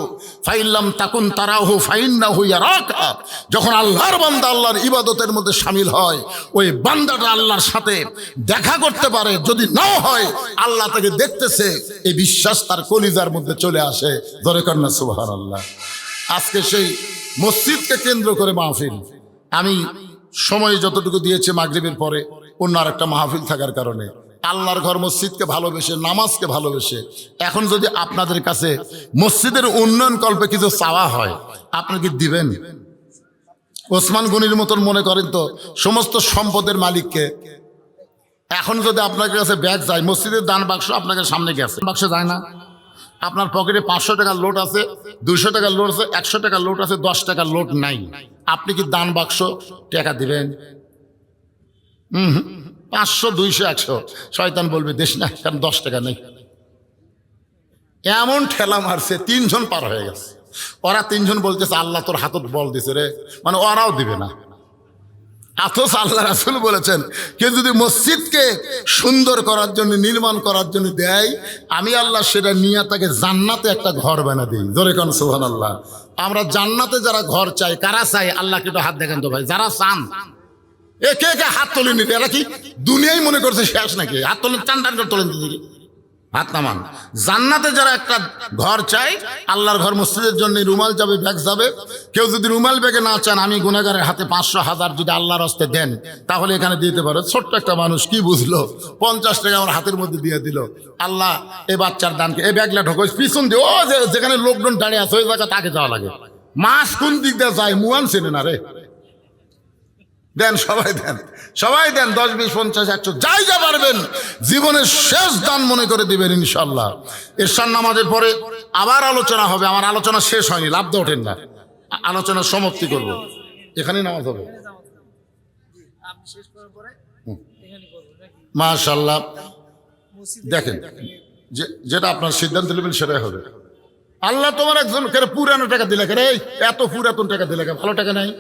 ফাইল্লাম তাকুন তারাহু ফাইন্নাহু ইয়ারাকা। যখন আল্লাহর বান্দা আল্লাহর ইবাদতের মধ্যে শামিল হয়, ওই বান্দাটা আল্লাহর সাথে দেখা করতে পারে, যদি নাও হয় আল্লাহ তাকে দেখতেছে, এই বিশ্বাস তার কলিজার মধ্যে চলে আসে। ধরে কন্যা সুবহানাল্লাহ। আজকে সেই মসজিদকে কেন্দ্র করে মাহফিল। আমি সময় যতটুকু দিয়েছে মাগরিবের পরে অন্য আরেকটা মাহফিল থাকার কারণে আল্লাহর ঘর মসজিদকে ভালোবেসে, নামাজকে ভালোবেসে, এখন যদি আপনাদের কাছে মসজিদের উন্নয়ন কল্পে কিছু চাওয়া হয়, আপনি কি দিবেন? ওসমান গনির মতন মনে করেন তো সমস্ত সম্পদের মালিককে। এখন যদি আপনার কাছে ব্যাগ যায়, মসজিদের দান বাক্স আপনাকে সামনে গেছে, বাক্স যায় না, আপনার পকেটে 500 টাকার নোট আছে, 200 টাকার নোট আছে, 100 টাকার নোট আছে, 10 টাকার নোট নাই, আপনি কি দান বাক্স টাকা দিবেন? 500, 200, 100। শয়তান বলবে দেশ না, কারণ 10 টাকা নেই। এমন ঠেলা মারছে, 3 জন পার হয়ে গেছে। ওরা 3 জন বলতেছে আল্লাহ তোর হাতত বল দিছে রে, মানে ওরাও দিবে না। অথচ আল্লাহ রাসূল বলেছেন কেউ যদি মসজিদকে সুন্দর করার জন্য, নির্মাণ করার জন্য দেয়, আমি আল্লাহ সেটা নিয়ে তাকে জান্নাতে একটা ঘর বানা দিই। জোরে কোন সুবহানাল্লাহ। আমরা জান্নাতে যারা ঘর চাই, কারা চাই? আল্লাহকে তো হাত দেখেন তো ভাই, যারা চান। একে একে হাত তোলেন, এরা কি দুনিয়াই মনে করছে শেষ নাকি? হাত তোলেন, টান টান করে তোলেন দিদি, হাত নামান। জান্নাতে যারা একটা ঘর চাই, আল্লাহর ঘর মসজিদের জন্য রুমাল যাবে, ব্যাগ যাবে। কেউ যদি রুমাল ব্যাগে না চান, আমি গুনাহগারের হাতে 500, 1000 যদি আল্লাহর হস্তে দেন, তাহলে এখানে দিতে পারো। ছোট্ট একটা মানুষ কি বুঝলো, 50 টাকা আমার হাতের মধ্যে দিয়ে দিল। আল্লাহ এই বাচ্চার দানকে, এই ব্যাগলা ঢোকো পিছন দিয়ে, ও যেখানে লোকজন দাঁড়িয়ে আছে ওই জায়গা তাকে যাওয়া লাগে। মাস কোন দিক দিয়ে যায়, মুয়ান চেনে না রে। দেন, সবাই দেন, সবাই দেন, 10, 20, 50, 100 যাই যা পারবেন, জীবনের শেষ দান মনে করে দিবেন ইনশাল্লাহ। এরশার নামাজের পরে আবার আলোচনা হবে। আমার আলোচনা শেষ হয়নি, লাভ দিয়ে ওঠেন না, আলোচনা সমাপ্তি করব, এখানেই নামাজ হবে। মাশাআল্লাহ। দেখেন, যেটা আপনার সিদ্ধান্ত নেবেন সেটাই হবে। আল্লাহ তোমার একজন পুরানো টাকা দিলে, এত পুরাতন টাকা দিলে, ভালো টাকা নাই।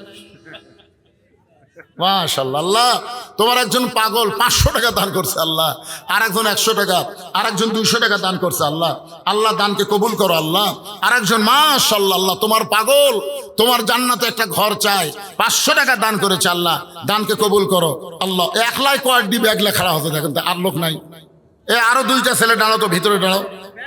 মাশাআল্লাহ। আল্লাহ তোমার একজন পাগল 500 টাকা দান করছে আল্লাহ, আর একজন 100 টাকা, আর একজন 200 টাকা দান করছে আল্লাহ। আল্লাহ দানকে কবুল করো আল্লাহ। আর একজন মাশাআল্লাহ, আল্লাহ তোমার পাগল, তোমার জান্নাতে একটা ঘর চাই, 500 টাকা দান করেছে আল্লাহ, দানকে কবুল করো আল্লাহ। একলাই কয়েক দিবে, একলা খাড়া হতে দেখেন, আর লোক নাই। আরো দুইটা ছেলে দাঁড়াও তো, ভিতরে দাঁড়াও।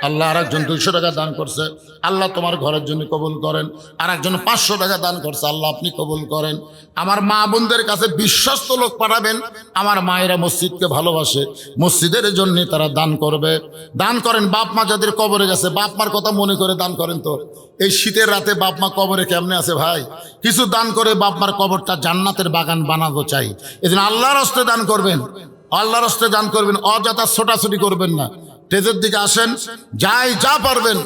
আল্লাহ আর একজন 200 টাকা দান করছে, আল্লাহ তোমার ঘরের জন্য কবুল করেন। আর একজন 500 টাকা দান করছে, আল্লাহ আপনি কবুল করেন। আমার মা বোনদের কাছে বিশ্বস্ত লোক পাঠাবেন, আমার মায়েরা মসজিদকে ভালোবাসে, মসজিদের জন্য তারা দান করবে। দান করেন। বাপ মা যাদের কবরে গেছে, বাপ মার কথা মনে করে দান করেন। তো এই শীতের রাতে বাপ মা কবরে কেমনে আছে ভাই? কিছু দান করে বাপ মার কবরটা জান্নাতের বাগান বানাতে চাই। এজন্য আল্লাহর হস্তে দান করবেন, আল্লাহর হস্তে দান করবেন, অযথা ছোটাছুটি করবেন না। স্টেজের দিকে আসেন, যাই যা পারবেন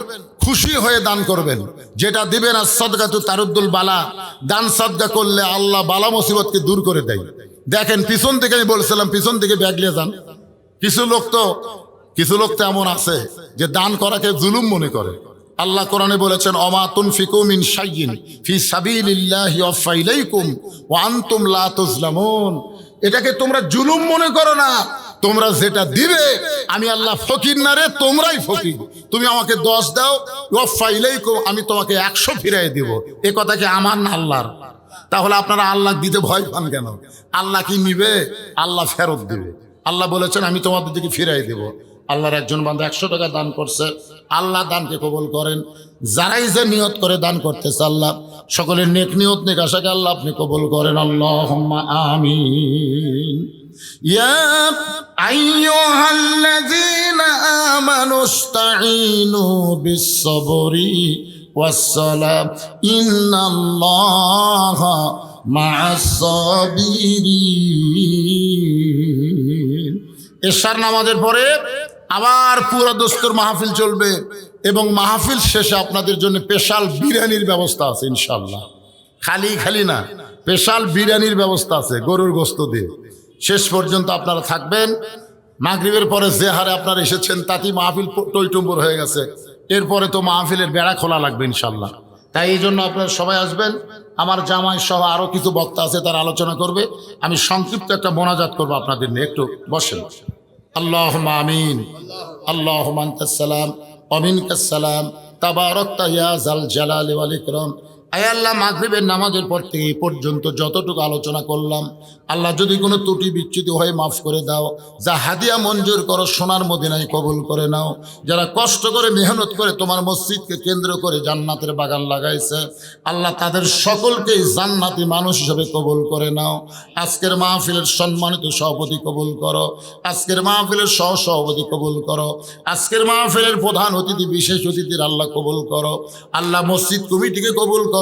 খুশি হয়ে দান করবেন। যেটা দিবেন আর সদকাতু তারুদ্দুল বালা, দান সদকা করলে আল্লাহ বালা মুসিবতকে দূর করে দেয়। দেখেন পিছন থেকে আমি বলছিলাম, পিছন থেকে ব্যাগ নিয়ে যান। কিছু লোক তো এমন আছে যে দান করাকে জুলুম মনে করে। আল্লাহ কোরআনে বলেছেন, অমা তুনফিকু মিন শাইইন ফি সাবিলিল্লাহি ওয়াফা ইলাইকুম ওয়া আনতুম লা তুজলামুন। এটাকে তোমরা জুলুম মনে করো না। তোমরা যেটা দিবে, আমি আল্লাহ ফকির না রে, তোমরাই ফকির। তুমি আমাকে 10 দাও, ওয়াফা ইলাইকুম, আমি তোমাকে 100 ফিরাই দিব। এ কথা কি আমার না আল্লাহর? তাহলে আপনারা আল্লাহ দিতে ভয় পান কেন? আল্লাহ কি নিবে? আল্লাহ ফেরত দিবে। আল্লাহ বলেছেন আমি তোমাদের দিকে ফিরাই দেব। আল্লাহর একজন বান্দা 100 টাকা দান করছে, আল্লাহ দানকে কবুল করেন। যারাই যে নিয়ত করে দান করতেছে, আল্লাহ সকলের নেক নিয়ত নেক আশাকে আল্লাহ আপনি কবুল করেন। আল্লাহুম্মা আমিন। ইয়া আইয়ুহাল্লাযীনা আমানুস্তাঈনু বিস-সাবরি ওয়াস-সালাম ইন্নাল্লাহা মা'আস-সাবিরিন। এশার নামাজের পরে আবার পুরো দস্তুর মাহফিল চলবে এবং মাহফিল শেষে আপনাদের জন্য স্পেশাল বিরিয়ানির ব্যবস্থা আছে ইনশাআল্লাহ। খালি না, স্পেশাল বিরিয়ানির ব্যবস্থা আছে গরুর গোশত দিয়ে। শেষ পর্যন্ত আপনারা থাকবেন। মাগরিবের পরে যে হারে আপনারা এসেছেন তাতেই মাহফিল টইটুম্বর হয়ে গেছে। এরপরে তো মাহফিলের বেড়া খোলা লাগবে ইনশাআল্লাহ। তাই এই জন্য আপনারা সবাই আসবেন। আমার জামাই সহ আরো কিছু বক্তা আছে, তারা আলোচনা করবে। আমি সংক্ষিপ্ত একটা মোনাজাত করবো আপনাদের নিয়ে, একটু বসেন। আল্লাহুম্মা আমিন। আল্লাহুম্মা আনতাস সালাম ওয়া মিনকাস সালাম তাবারাকতা ইয়া যাল জালালি ওয়াল ইকরাম। আয় আল্লাহ, মাগরিবের নামাজের পর থেকে এই পর্যন্ত যতটুকু আলোচনা করলাম, আল্লাহ যদি কোনো ত্রুটি বিচ্যুতি হয় মাফ করে দাও। যা হাদিয়া মঞ্জুর করো সোনার মদিনায় কবুল করে নাও। যারা কষ্ট করে মেহনত করে তোমার মসজিদকে কেন্দ্র করে জান্নাতের বাগান লাগাইছে, আল্লাহ তাদের সকলকেই জান্নাতি মানুষ হিসেবে কবুল করে নাও। আজকের মাহফিলের সম্মানিত সভাপতি কবুল করো, আজকের মাহফিলের সহসভাপতি কবুল করো, আজকের মাহফিলের প্রধান অতিথি বিশেষ অতিথির আল্লাহ কবুল করো। আল্লাহ মসজিদ কমিটিকে কবুল করো।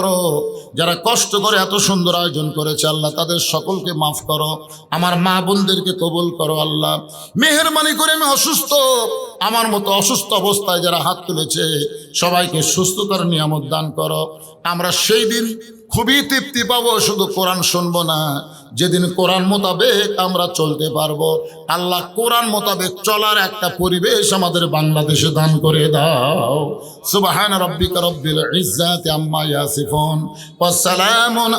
যারা কষ্ট করে এত সুন্দর আয়োজন করেছে, আল্লাহ তাদের সকলকে মাফ করো। আমার মা বোনদেরকে কবুল করো। আল্লাহ মেহেরবানি করে, আমি অসুস্থ, আমার মতো অসুস্থ অবস্থায় যারা হাত তুলেছে সবাইকে সুস্থতার নিয়ামত দান করো। আমরা সেই দিন খুবই তৃপ্তি পাবো, শুধু কোরআন শুনবো না, যেদিন কোরআন মোতাবেক আমরা চলতে পারবো। আল্লাহ কোরআন মোতাবেক চলার একটা পরিবেশ আমাদের বাংলাদেশে দান করে দাও। সুবহান রাব্বিকা রাব্বিল ইজ্জাতি আম্মা ইয়াসিফুন ওয়া সালামুন